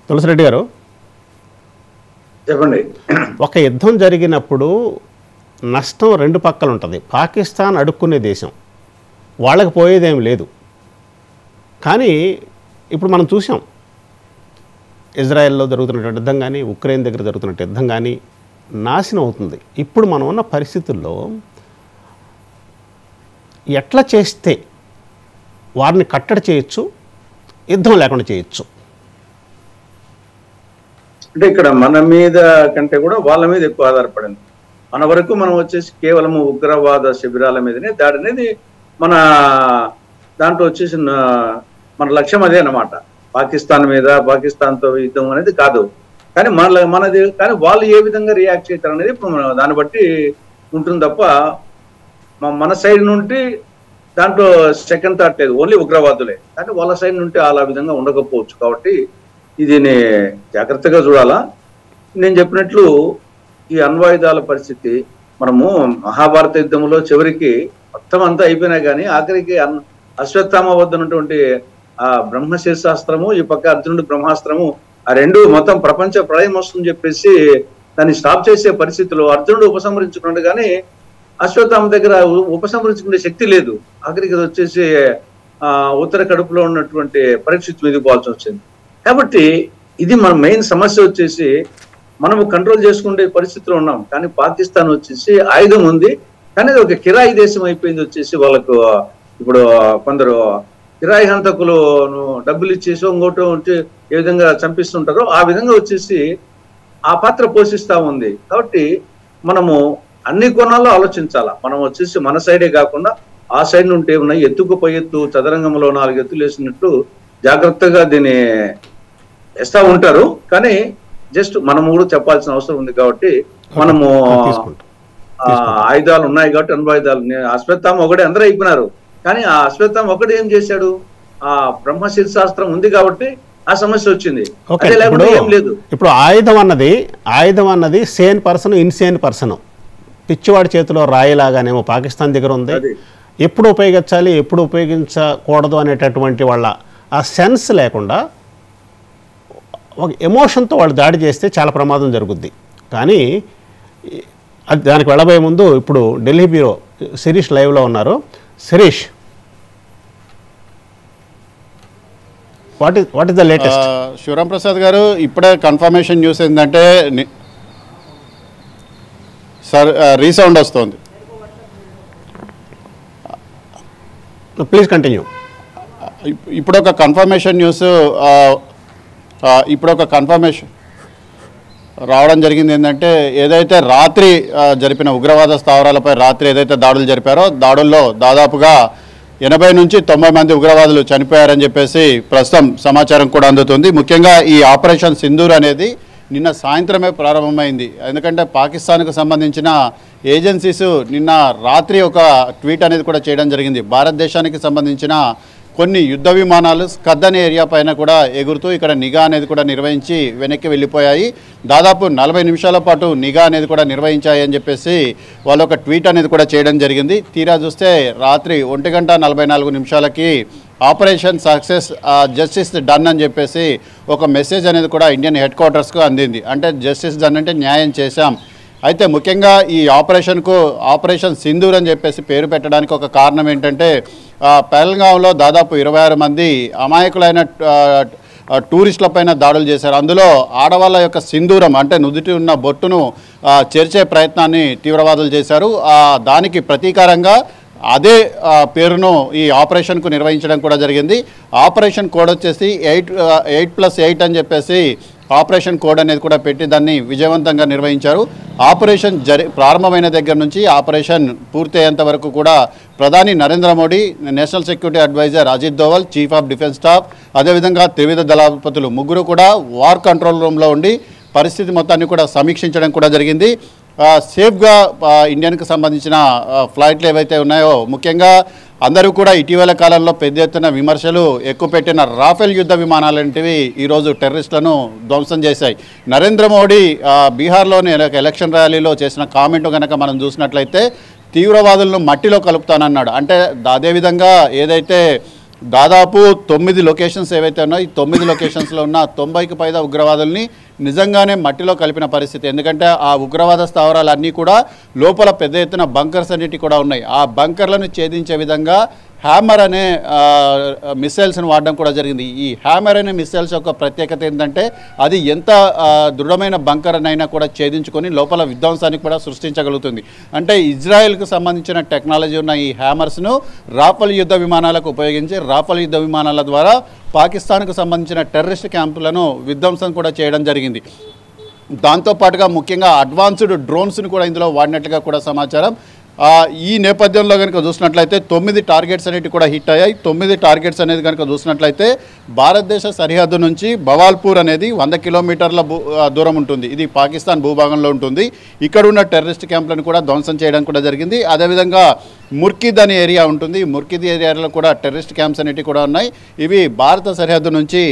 తులసిరెడ్డి గారు చెప్పండి. ఒక యుద్ధం జరిగినప్పుడు నష్టం 2 పక్కలు ఉంటుంది. పాకిస్తాన్ అడుక్కునే దేశం, వాళ్ళకి పోయేదేం లేదు. కానీ ఇప్పుడు మనం చూసాం, ఇజ్రాయెల్లో జరుగుతున్నటువంటి యుద్ధం కానీ, ఉక్రెయిన్ దగ్గర జరుగుతున్న యుద్ధం కానీ నాశనం అవుతుంది. ఇప్పుడు మనం ఉన్న పరిస్థితుల్లో ఎట్లా చేస్తే వారిని కట్టడి చేయొచ్చు, యుద్ధం లేకుండా చేయొచ్చు? అంటే ఇక్కడ మన మీద కంటే కూడా వాళ్ళ మీద ఎక్కువ ఆధారపడింది. మన వరకు మనం వచ్చేసి కేవలం ఉగ్రవాద శిబిరాల మీదనే దాడి అనేది మన దాంట్లో వచ్చేసి మన లక్ష్యం అదే అన్నమాట. పాకిస్తాన్ మీద, పాకిస్తాన్తో యుద్ధం అనేది కాదు. కానీ మనది కానీ వాళ్ళు ఏ విధంగా రియాక్ట్ చేస్తారు అనేది ఇప్పుడు దాన్ని బట్టి ఉంటుంది తప్ప మన సైడ్ నుండి దాంట్లో సెకండ్ థాట్ లేదు, ఓన్లీ ఉగ్రవాదులే. కానీ వాళ్ళ సైడ్ నుండి అలా విధంగా ఉండకపోవచ్చు. కాబట్టి ఇది జాగ్రత్తగా చూడాలా. నేను చెప్పినట్లు ఈ అణ్వాయుధాల పరిస్థితి మనము మహాభారత యుద్ధంలో చివరికి మొత్తం అంతా అయిపోయినా కానీ ఆఖరికి అశ్వత్థామ వద్ద ఉన్నటువంటి ఆ బ్రహ్మశీర్షాస్త్రము, ఈ పక్క అర్జునుడు బ్రహ్మాస్త్రము, ఆ రెండు మొత్తం ప్రపంచ ప్రళయం వస్తుందని చెప్పేసి దాన్ని స్టాప్ చేసే పరిస్థితిలో అర్జునుడు ఉపసంహరించుకున్నాడు. కానీ అశ్వత్థామ దగ్గర ఉపసంహరించుకునే శక్తి లేదు. ఆఖరికి వచ్చేసి ఉత్తర కడుపులో ఉన్నటువంటి పరీక్షిత్ మీదకి పోవాల్సి వచ్చింది. కాబట్టి ఇది మన మెయిన్ సమస్య వచ్చేసి మనము కంట్రోల్ చేసుకునే పరిస్థితిలో ఉన్నాం. కానీ పాకిస్తాన్ వచ్చేసి ఆయుధం ఉంది, కానీ అది ఒక కిరాయి దేశం అయిపోయింది. వచ్చేసి వాళ్ళకు ఇప్పుడు కొందరు కిరాయి హంతకులు డబ్బులు ఇచ్చేసి ఇంకోటి ఉంటే ఏ విధంగా చంపిస్తుంటారో ఆ విధంగా వచ్చేసి ఆ పాత్ర పోషిస్తూ ఉంది. కాబట్టి మనము అన్ని కోణాల్లో ఆలోచించాలా. మనం వచ్చేసి మన సైడే కాకుండా ఆ సైడ్ నుండి ఉన్నాయి, ఎత్తుకు పై ఎత్తు చదరంగంలో 4 ఎత్తులు వేసినట్టు జాగ్రత్తగా దీన్ని వేస్తూ ఉంటారు. కానీ జస్ట్ మనము కూడా చెప్పాల్సిన అవసరం ఉంది. కాబట్టి మనము ఆయుధాలు ఉన్నాయి కాబట్టి అణ్వాయుధాలు, అశ్వత్థామ ఒకటే అందరూ అయిపోయినారు. కానీ ఆ అశ్వత్థామ ఒకటి ఏం చేశాడు, ఆ బ్రహ్మశీర్షాస్త్రం ఉంది కాబట్టి ఆ సమస్య వచ్చింది. ఏం లేదు. ఇప్పుడు ఆయుధం అన్నది సేన్ పర్సన్, ఇన్సేన్ పర్సన్, పిచ్చివాడి చేతిలో రాయిలాగానేమో పాకిస్తాన్ దగ్గర ఉంది. ఎప్పుడు ఉపయోగించాలి, ఎప్పుడు ఉపయోగించకూడదు అనేటటువంటి వాళ్ళ ఆ సెన్స్ లేకుండా ఒక ఎమోషన్తో వాళ్ళు దాడి చేస్తే చాలా ప్రమాదం జరుగుద్ది. కానీ దానికి వెళ్ళబోయే ముందు ఇప్పుడు ఢిల్లీ బ్యూరో శిరీష్ లైవ్లో ఉన్నారు. Shirish, what is the latest? Shivaram Prasad గారు, ఇప్పుడే కన్ఫర్మేషన్ న్యూస్ ఏంటంటే సార్ రీసౌండ్ వస్తుంది, ప్లీజ్ కంటిన్యూ. ఇప్పుడు ఒక కన్ఫర్మేషన్ న్యూస్ రావడం జరిగింది. ఏంటంటే ఏదైతే రాత్రి జరిపిన ఉగ్రవాద స్థావరాలపై రాత్రి ఏదైతే దాడులు జరిపారో దాడుల్లో దాదాపుగా 80 నుంచి 90 మంది ఉగ్రవాదులు చనిపోయారని చెప్పేసి ప్రస్తుతం సమాచారం కూడా అందుతుంది. ముఖ్యంగా ఈ ఆపరేషన్ సింధూర్ అనేది నిన్న సాయంత్రమే ప్రారంభమైంది. ఎందుకంటే పాకిస్తాన్కు సంబంధించిన ఏజెన్సీస్ నిన్న రాత్రి ఒక ట్వీట్ అనేది కూడా చేయడం జరిగింది. భారతదేశానికి సంబంధించిన కొన్ని యుద్ధ విమానాలు స్కద్ అనే ఏరియా పైన కూడా ఎగురుతూ ఇక్కడ నిఘా అనేది కూడా నిర్వహించి వెనక్కి వెళ్ళిపోయాయి. దాదాపు 40 నిమిషాల పాటు నిఘా అనేది కూడా నిర్వహించాయి అని చెప్పేసి వాళ్ళు ఒక ట్వీట్ అనేది కూడా చేయడం జరిగింది. తీరా చూస్తే రాత్రి 1 గంట 44 నిమిషాలకి ఆపరేషన్ సక్సెస్, జస్టిస్ డన్ అని చెప్పేసి ఒక మెసేజ్ అనేది కూడా ఇండియన్ హెడ్ క్వార్టర్స్కు అందింది. అంటే జస్టిస్ డన్ అంటే న్యాయం చేశాం. అయితే ముఖ్యంగా ఈ ఆపరేషన్ సింధూర్ అని చెప్పేసి పేరు పెట్టడానికి ఒక కారణం ఏంటంటే పహల్గాంలో దాదాపు 26 మంది అమాయకులైన టూరిస్టులపైన దాడులు చేశారు. అందులో ఆడవాళ్ళ యొక్క సింధూరం అంటే నుదుటి ఉన్న బొట్టును చేర్చే ప్రయత్నాన్ని తీవ్రవాదులు చేశారు. దానికి ప్రతీకారంగా అదే పేరును ఈ ఆపరేషన్కు నిర్వహించడం కూడా జరిగింది. ఆపరేషన్ కోడ్ వచ్చేసి 8+8 అని చెప్పేసి ఆపరేషన్ కోడ్ అనేది కూడా పెట్టి దాన్ని విజయవంతంగా నిర్వహించారు. ఆపరేషన్ ప్రారంభమైన దగ్గర నుంచి ఆపరేషన్ పూర్తయ్యేంత వరకు కూడా ప్రధాని Narendra Modi, national security adviser Ajit Doval, chief of defence staff, అదేవిధంగా త్రివిధ దళాధిపతులు ముగ్గురు కూడా వార్ కంట్రోల్ రూమ్లో ఉండి పరిస్థితి మొత్తాన్ని కూడా సమీక్షించడం కూడా జరిగింది. సేఫ్గా ఇండియన్కి సంబంధించిన ఫ్లైట్లు ఏవైతే ఉన్నాయో, ముఖ్యంగా అందరూ కూడా ఇటీవల కాలంలో పెద్ద ఎత్తున విమర్శలు ఎక్కుపెట్టిన రాఫెల్ యుద్ధ విమానాలంటివి ఈరోజు టెర్రరిస్టులను ధ్వంసం చేశాయి. నరేంద్ర మోడీ బీహార్లోని ఎలక్షన్ ర్యాలీలో చేసిన కామెంట్ కనుక మనం చూసినట్లయితే తీవ్రవాదులను మట్టిలో కలుపుతానన్నాడు. అంటే అదేవిధంగా ఏదైతే దాదాపు 9 లొకేషన్స్ ఏవైతే ఉన్నాయో ఈ 9 లొకేషన్స్లో ఉన్న 90కి పైగా ఉగ్రవాదుల్ని నిజంగానే మట్టిలో కలిపిన పరిస్థితి. ఎందుకంటే ఆ ఉగ్రవాద స్థావరాలన్నీ కూడా లోపల పెద్ద ఎత్తున బంకర్స్ అన్నిటి కూడా ఉన్నాయి. ఆ బంకర్లను ఛేదించే విధంగా హ్యామర్ అనే మిసైల్స్ని వాడడం కూడా జరిగింది. ఈ హ్యామర్ అనే మిసైల్స్ యొక్క ప్రత్యేకత ఏంటంటే అది ఎంత దృఢమైన బంకర్ అయినా కూడా ఛేదించుకొని లోపల విధ్వంసానికి కూడా సృష్టించగలుగుతుంది. అంటే ఇజ్రాయెల్కు సంబంధించిన టెక్నాలజీ ఉన్న ఈ హ్యామర్స్ను రాఫెల్ యుద్ధ విమానాలకు ఉపయోగించి రాఫెల్ యుద్ధ విమానాల ద్వారా పాకిస్తాన్కు సంబంధించిన టెర్రరిస్ట్ క్యాంపులను విధ్వంసం కూడా చేయడం జరిగింది. దాంతోపాటుగా ముఖ్యంగా అడ్వాన్స్డ్ డ్రోన్స్ను కూడా ఇందులో వాడినట్లుగా కూడా సమాచారం. ఈ నేపథ్యంలో కనుక చూసినట్లయితే 9 టార్గెట్స్ అనేవి కూడా హిట్ అయ్యాయి. 9 టార్గెట్స్ అనేది కనుక చూసినట్లయితే భారతదేశ సరిహద్దు నుంచి బవాల్పూర్ అనేది 100 కిలోమీటర్ల దూరం ఉంటుంది. ఇది పాకిస్తాన్ భూభాగంలో ఉంటుంది. ఇక్కడ ఉన్న టెర్రరిస్ట్ క్యాంపులను కూడా ధ్వంసం చేయడం కూడా జరిగింది. అదేవిధంగా ముర్కిద్ అనే ఏరియా ఉంటుంది. ముర్కిద్ ఏరియాలో కూడా టెర్రరిస్ట్ క్యాంప్స్ అనేవి కూడా ఉన్నాయి. ఇవి భారత సరిహద్దు నుంచి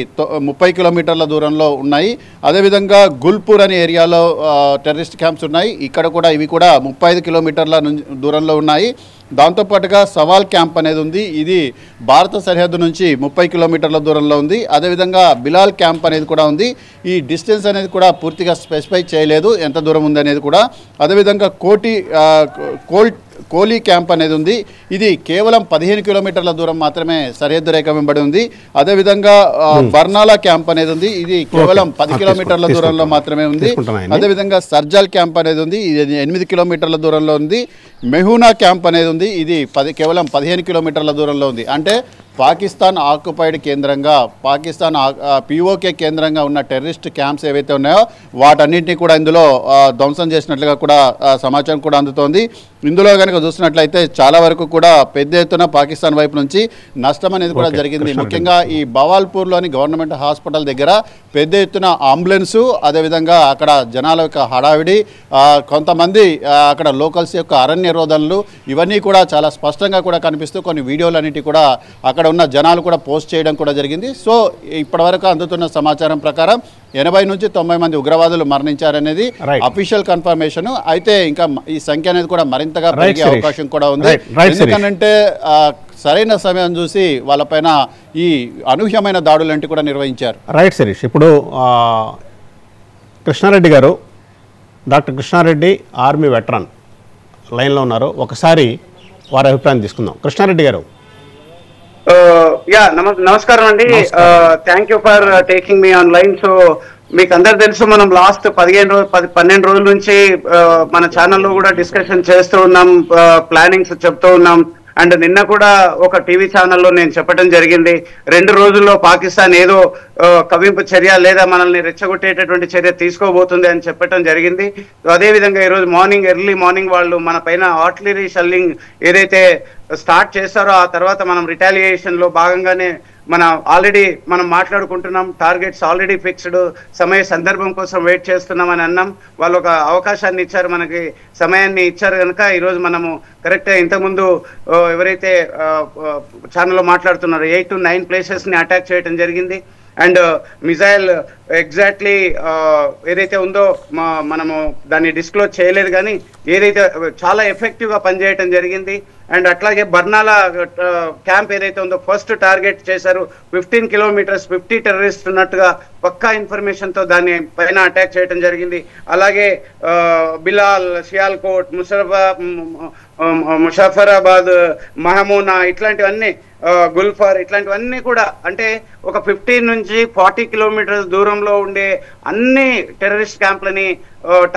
30 కిలోమీటర్ల దూరంలో ఉన్నాయి. అదేవిధంగా గుల్పూర్ అనే ఏరియాలో టెర్రరిస్ట్ క్యాంప్స్ ఉన్నాయి. ఇక్కడ కూడా ఇవి కూడా 35 కిలోమీటర్ల దూరంలో ఉన్నాయి. దాంతోపాటుగా సవాల్ క్యాంప్ అనేది ఉంది. ఇది భారత సరిహద్దు నుంచి 30 కిలోమీటర్ల దూరంలో ఉంది. అదేవిధంగా బిలాల్ క్యాంప్ అనేది కూడా ఉంది. ఈ డిస్టెన్స్ అనేది కూడా పూర్తిగా స్పెసిఫై చేయలేదు ఎంత దూరం ఉంది అనేది కూడా. అదేవిధంగా కోలీ క్యాంప్ అనేది ఉంది. ఇది కేవలం 15 కిలోమీటర్ల దూరం మాత్రమే సరిహద్దు రేఖ వెంబడి ఉంది. అదేవిధంగా బర్నాలా క్యాంప్ అనేది ఉంది. ఇది కేవలం 10 కిలోమీటర్ల దూరంలో మాత్రమే ఉంది. అదేవిధంగా సర్జాల్ క్యాంప్ అనేది ఉంది. ఇది 8 కిలోమీటర్ల దూరంలో ఉంది. మెహూనా క్యాంప్ అనేది ఉంది. ఇది కేవలం 15 కిలోమీటర్ల దూరంలో ఉంది. అంటే పాకిస్తాన్ ఆక్యుపైడ్ కేంద్రంగా, పాకిస్తాన్ పిఓకే కేంద్రంగా ఉన్న టెర్రరిస్ట్ క్యాంప్స్ ఏవైతే ఉన్నాయో వాటన్నింటినీ కూడా ఇందులో ధ్వంసం చేసినట్లుగా కూడా సమాచారం కూడా అందుతోంది. ఇందులో కనుక చూసినట్లయితే చాలా వరకు కూడా పెద్ద ఎత్తున పాకిస్తాన్ వైపు నుంచి నష్టం అనేది కూడా జరిగింది. ముఖ్యంగా ఈ బవాల్పూర్లోని గవర్నమెంట్ హాస్పిటల్ దగ్గర పెద్ద ఎత్తున అంబులెన్సు, అదేవిధంగా అక్కడ జనాల యొక్క హడావిడి, కొంతమంది అక్కడ లోకల్స్ యొక్క అరణ్య రోదనలు ఇవన్నీ కూడా చాలా స్పష్టంగా కూడా కనిపిస్తూ కొన్ని వీడియోలు అన్నిటి కూడా అక్కడ ఉన్న జనాలు కూడా పోస్ట్ చేయడం కూడా జరిగింది. సో ఇప్పటివరకు అందుతున్న సమాచారం ప్రకారం 80 నుంచి 90 మంది ఉగ్రవాదులు మరణించారనేది అఫీషియల్ కన్ఫర్మేషన్. అయితే ఇంకా ఈ సంఖ్య అనేది కూడా మరింతగా పెరిగే అవకాశం కూడా ఉంది. ఎందుకంటే సరైన సమయం చూసి వాళ్ళపైన ఈ అనూహ్యమైన దాడులంటి కూడా నిర్వహించారు. రైట్ శరీష్. ఇప్పుడు కృష్ణారెడ్డి గారు, డాక్టర్ కృష్ణారెడ్డి ఆర్మీ వెటరన్ లైన్లో ఉన్నారు. ఒకసారి వారి అభిప్రాయం తీసుకుందాం. కృష్ణారెడ్డి గారు. నమస్కారం అండి. Thank you for taking me on line. So మీకు అందరు తెలుసు, మనం లాస్ట్ 12 రోజుల నుంచి మన ఛానల్లో కూడా డిస్కషన్ చేస్తూ ఉన్నాం, ప్లానింగ్స్ చెప్తూ ఉన్నాం. అండ్ నిన్న కూడా ఒక టీవీ ఛానల్లో నేను చెప్పడం జరిగింది, 2 రోజుల్లో పాకిస్తాన్ ఏదో కవింపు చర్య లేదా మనల్ని రెచ్చగొట్టేటటువంటి చర్య తీసుకోబోతుంది అని చెప్పడం జరిగింది. అదేవిధంగా ఈరోజు ఎర్లీ మార్నింగ్ వాళ్ళు మన పైన ఆర్టిలరీ షెల్లింగ్ ఏదైతే స్టార్ట్ చేస్తారో ఆ తర్వాత మనం రిటాలియేషన్ లో భాగంగానే మనం మాట్లాడుకుంటున్నాం. టార్గెట్స్ ఆల్రెడీ ఫిక్స్డ్, సమయ సందర్భం కోసం వెయిట్ చేస్తున్నామని అన్నాం. వాళ్ళు ఒక అవకాశాన్ని ఇచ్చారు, మనకి సమయాన్ని ఇచ్చారు కనుక ఈరోజు మనము కరెక్ట్గా ఇంతకుముందు ఎవరైతే ఛానల్లో మాట్లాడుతున్నారో 8 to 9 ప్లేసెస్ని అటాక్ చేయడం జరిగింది. అండ్ మిజైల్ ఎగ్జాక్ట్లీ ఏదైతే ఉందో మనము దాన్ని డిస్క్లోజ్ చేయలేదు, కానీ ఏదైతే చాలా ఎఫెక్టివ్గా పనిచేయటం జరిగింది. అండ్ అట్లాగే బర్నాల క్యాంప్ ఏదైతే ఉందో ఫస్ట్ టార్గెట్ చేశారు. 15 కిలోమీటర్స్ 50 టెర్రరిస్ట్ ఉన్నట్టుగా పక్కా ఇన్ఫర్మేషన్ తో దాన్ని పైన అటాక్ చేయడం జరిగింది. అలాగే బిలాల్, సియాల్కోట్, ముషాఫరాబాద్, మహమూనా ఇట్లాంటివన్నీ, గుల్ఫర్ ఇట్లాంటివన్నీ కూడా అంటే ఒక 15 నుంచి 40 కిలోమీటర్స్ దూరంలో ఉండే అన్ని టెర్రరిస్ట్ క్యాంప్లని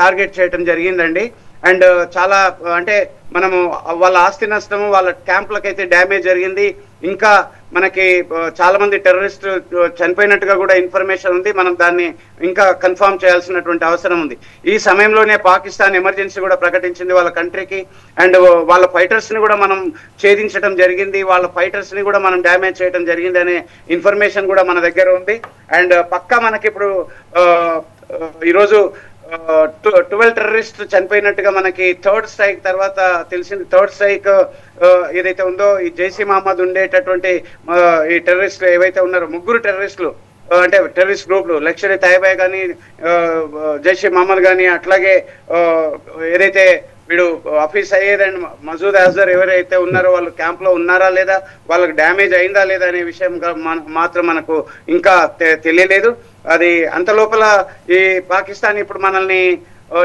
టార్గెట్ చేయడం జరిగిందండి. అండ్ చాలా అంటే మనము వాళ్ళ ఆస్తి నష్టము, వాళ్ళ క్యాంపులకైతే డ్యామేజ్ జరిగింది. ఇంకా మనకి చాలా మంది టెర్రరిస్ట్ చనిపోయినట్టుగా కూడా ఇన్ఫర్మేషన్ ఉంది. మనం దాన్ని ఇంకా కన్ఫర్మ్ చేయాల్సినటువంటి అవసరం ఉంది. ఈ సమయంలోనే పాకిస్తాన్ ఎమర్జెన్సీ కూడా ప్రకటించింది వాళ్ళ కంట్రీకి. అండ్ వాళ్ళ ఫైటర్స్ ని కూడా మనం ఛేదించడం జరిగింది, వాళ్ళ ఫైటర్స్ ని కూడా మనం డ్యామేజ్ చేయడం జరిగింది అనే ఇన్ఫర్మేషన్ కూడా మన దగ్గర ఉంది. అండ్ పక్కా మనకి ఇప్పుడు ఈరోజు 12 టెర్రరిస్ట్ చనిపోయినట్టుగా మనకి థర్డ్ స్ట్రైక్ తర్వాత తెలిసింది. థర్డ్ స్ట్రైక్ ఏదైతే ఉందో ఈ జైష్ మహమ్మద్ ఉండేటటువంటి ఈ టెర్రరిస్టులు ఏవైతే ఉన్నారో 3 టెర్రరిస్టులు అంటే టెర్రరిస్ట్ గ్రూప్లు, లష్కర్ ఎ తైబా కానీ, జైష్ మహమ్మద్ కానీ, అట్లాగే ఏదైతే వీడు హఫీజ్ సయ్యద్ అండ్ మసూద్ అజర్ ఎవరైతే ఉన్నారో వాళ్ళు క్యాంప్ లో ఉన్నారా లేదా, వాళ్ళకి డ్యామేజ్ అయిందా లేదా అనే విషయం మాత్రం మనకు ఇంకా తెలియలేదు. అది అంత లోపల ఈ పాకిస్తాన్ ఇప్పుడు మనల్ని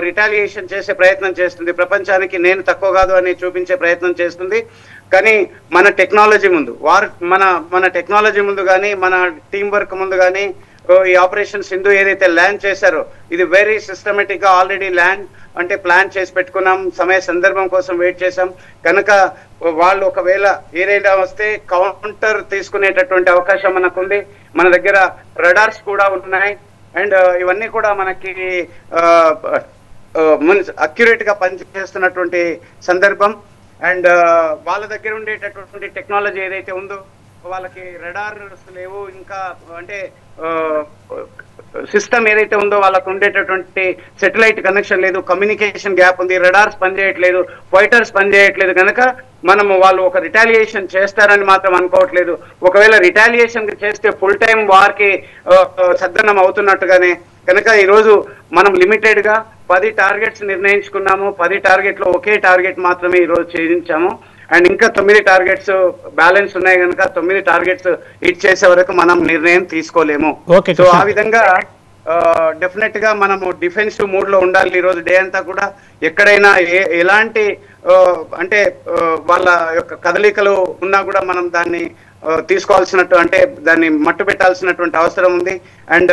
రిటాలియేషన్ చేసే ప్రయత్నం చేస్తుంది. ప్రపంచానికి నేను తక్కువ కాదు అని చూపించే ప్రయత్నం చేస్తుంది. కానీ మన టెక్నాలజీ ముందు మన టెక్నాలజీ ముందు కానీ, మన టీం వర్క్ ముందు కానీ ఈ ఆపరేషన్ సింధు ఏదైతే ల్యాండ్ చేశారో ఇది వెరీ సిస్టమేటిక్ గా ఆల్రెడీ ల్యాండ్ అంటే ప్లాన్ చేసి పెట్టుకున్నాం. సమయ సందర్భం కోసం వెయిట్ చేసాం కనుక వాళ్ళు ఒకవేళ ఏదైనా వస్తే కౌంటర్ తీసుకునేటటువంటి అవకాశం మనకుంది. మన దగ్గర రడార్స్ కూడా ఉన్నాయి. అండ్ ఇవన్నీ కూడా మనకి అక్యురేట్ గా పనిచేస్తున్నటువంటి సందర్భం. అండ్ వాళ్ళ దగ్గర ఉండేటటువంటి టెక్నాలజీ ఏదైతే ఉందో వాళ్ళకి రడార్స్ లేవు, ఇంకా అంటే సిస్టమ్ ఏదైతే ఉందో వాళ్ళకు ఉండేటటువంటి సెటిలైట్ కనెక్షన్ లేదు, కమ్యూనికేషన్ గ్యాప్ ఉంది, రడార్స్ పనిచేయట్లేదు, ఫైటర్స్ పనిచేయట్లేదు కనుక మనము వాళ్ళు ఒక రిటాలియేషన్ చేస్తారని మాత్రం అనుకోవట్లేదు. ఒకవేళ రిటాలియేషన్ చేస్తే ఫుల్ టైం వార్కి సద్దనం అవుతున్నట్టుగానే కనుక ఈరోజు మనం లిమిటెడ్ గా 10 టార్గెట్స్ నిర్ణయించుకున్నాము. 10 టార్గెట్లో ఒకే టార్గెట్ మాత్రమే ఈరోజు ఛేదించాము. అండ్ ఇంకా 9 టార్గెట్స్ బ్యాలెన్స్ ఉన్నాయి కనుక 9 టార్గెట్స్ హిట్ చేసే వరకు మనం నిర్ణయం తీసుకోలేము. సో ఆ విధంగా డెఫినెట్ గా మనము డిఫెన్సివ్ మూడ్ లో ఉండాలి. ఈ రోజు డే అంతా కూడా ఎక్కడైనా ఎలాంటి అంటే వాళ్ళ యొక్క కదలికలు ఉన్నా కూడా మనం దాన్ని తీసుకోవాల్సినట్టు అంటే దాన్ని మట్టు పెట్టాల్సినటువంటి అవసరం ఉంది. అండ్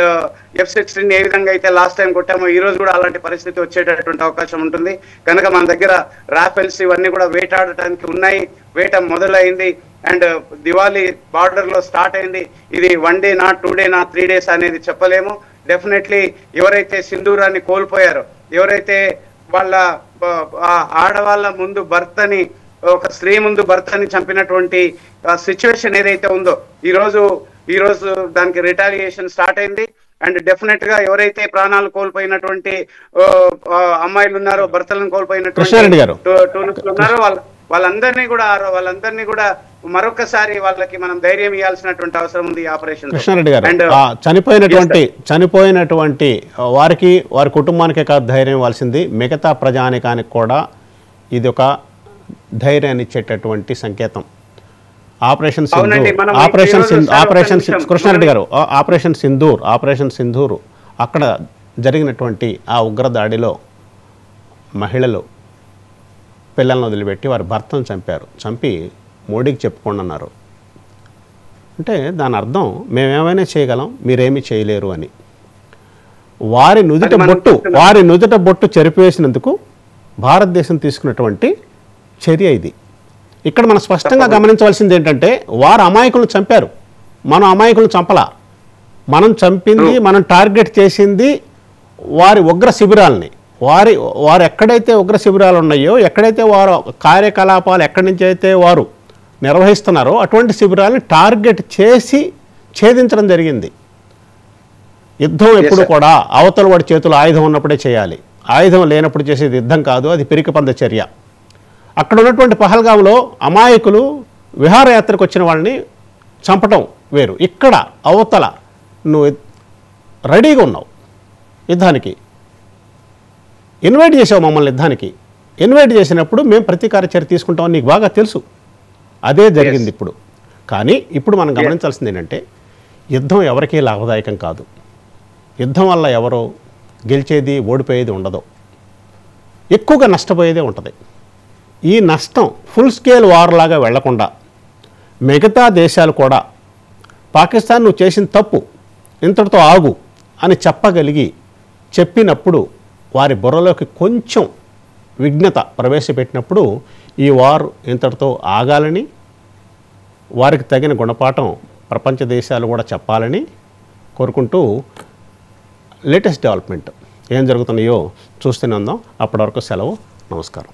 F-16 ఏ విధంగా అయితే లాస్ట్ టైం కొట్టామో ఈ రోజు కూడా అలాంటి పరిస్థితి వచ్చేటటువంటి అవకాశం ఉంటుంది కనుక మన దగ్గర రాఫెల్స్ ఇవన్నీ కూడా వేటాడటానికి ఉన్నాయి. వేట మొదలైంది అండ్ దివాళీ బార్డర్ లో స్టార్ట్ అయింది. ఇది 1 డే నా 2 డే నా 3 డేస్ అనేది చెప్పలేము. డెఫినెట్లీ ఎవరైతే సింధూరాన్ని కోల్పోయారో, ఎవరైతే వాళ్ళ ఆడవాళ్ళ ముందు భర్తని, ఒక స్త్రీ ముందు భర్తని చంపినటువంటి సిచ్యువేషన్ ఏదైతే ఉందో ఈ రోజు దానికి రిటాలియేషన్ స్టార్ట్ అయింది. అండ్ డెఫినెట్ గా ఎవరైతే ప్రాణాలు కోల్పోయినటువంటి అమ్మాయిలు ఉన్నారో, భర్తలను కోల్పోయినటువంటి ఉన్నారో వాళ్ళందరినీ కూడా మరొకసారి వాళ్ళకి మనం ధైర్యం ఇవ్వాల్సినటువంటి అవసరం ఉంది. ఆపరేషన్ కృష్ణారెడ్డి గారు చనిపోయినటువంటి వారి కుటుంబానికే కాదు ధైర్యం ఇవ్వాల్సింది, మిగతా ప్రజానికానికి కూడా ఇది ఒక ధైర్యాన్ని ఇచ్చేటటువంటి సంకేతం. కృష్ణారెడ్డి గారు ఆపరేషన్ సింధూర్ అక్కడ జరిగినటువంటి ఆ ఉగ్రదాడిలో మహిళలు పిల్లలను వదిలిపెట్టి వారి భర్తను చంపి మోడీకి చెప్పుకోండి అన్నారు. అంటే దాని అర్థం మేమేమైనా చేయగలం, మీరేమీ చేయలేరు అని. వారి నుదుట బొట్టు చెరిపివేసినందుకు భారతదేశం తీసుకున్నటువంటి చర్య ఇది. ఇక్కడ మనం స్పష్టంగా గమనించవలసింది ఏంటంటే వారు అమాయకులను చంపారు, మనం అమాయకులను చంపలా. మనం చంపింది, మనం టార్గెట్ చేసింది వారి ఉగ్ర శిబిరాలని. వారు ఎక్కడైతే ఉగ్ర శిబిరాలు ఉన్నాయో, ఎక్కడైతే వారు కార్యకలాపాలు ఎక్కడి నుంచి అయితే వారు నిర్వహిస్తున్నారో అటువంటి శిబిరాలను టార్గెట్ చేసి ఛేదించడం జరిగింది. యుద్ధం ఎప్పుడు కూడా అవతల వాడి చేతులు ఆయుధం ఉన్నప్పుడే చేయాలి, ఆయుధం లేనప్పుడు చేసేది యుద్ధం కాదు, అది పిరికిపంద చర్య. అక్కడ ఉన్నటువంటి పహల్గాంలో అమాయకులు విహారయాత్రకు వచ్చిన వాళ్ళని చంపటం వేరు. ఇక్కడ అవతల నువ్వు రెడీగా ఉన్నావు, యుద్ధానికి ఇన్వైట్ చేసావు మమ్మల్ని యుద్ధానికి, ఇన్వైట్ చేసినప్పుడు మేము ప్రతీకార చర్య తీసుకుంటామని నీకు బాగా తెలుసు. అదే జరిగింది ఇప్పుడు. కానీ ఇప్పుడు మనం గమనించాల్సింది ఏంటంటే యుద్ధం ఎవరికీ లాభదాయకం కాదు. యుద్ధం వల్ల ఎవరో గెలిచేది ఓడిపోయేది ఉండదు, ఎక్కువగా నష్టపోయేదే ఉంటుంది. ఈ నష్టం ఫుల్ స్కేల్ వార్ లాగా వెళ్లకుండా మిగతా దేశాలు కూడా పాకిస్తాన్ నువ్వు చేసిన తప్పు ఇంతటితో ఆగు అని చెప్పినప్పుడు వారి బుర్రలోకి కొంచెం విఘ్నత ప్రవేశపెట్టినప్పుడు ఈ వార్ ఇంతటితో ఆగాలని, వారికి తగిన గుణపాఠం ప్రపంచ దేశాలు కూడా చెప్పాలని కోరుకుంటూ లేటెస్ట్ డెవలప్మెంట్ ఏం జరుగుతున్నాయో చూస్తూనే ఉందాం. అప్పటి వరకు సెలవు. నమస్కారం.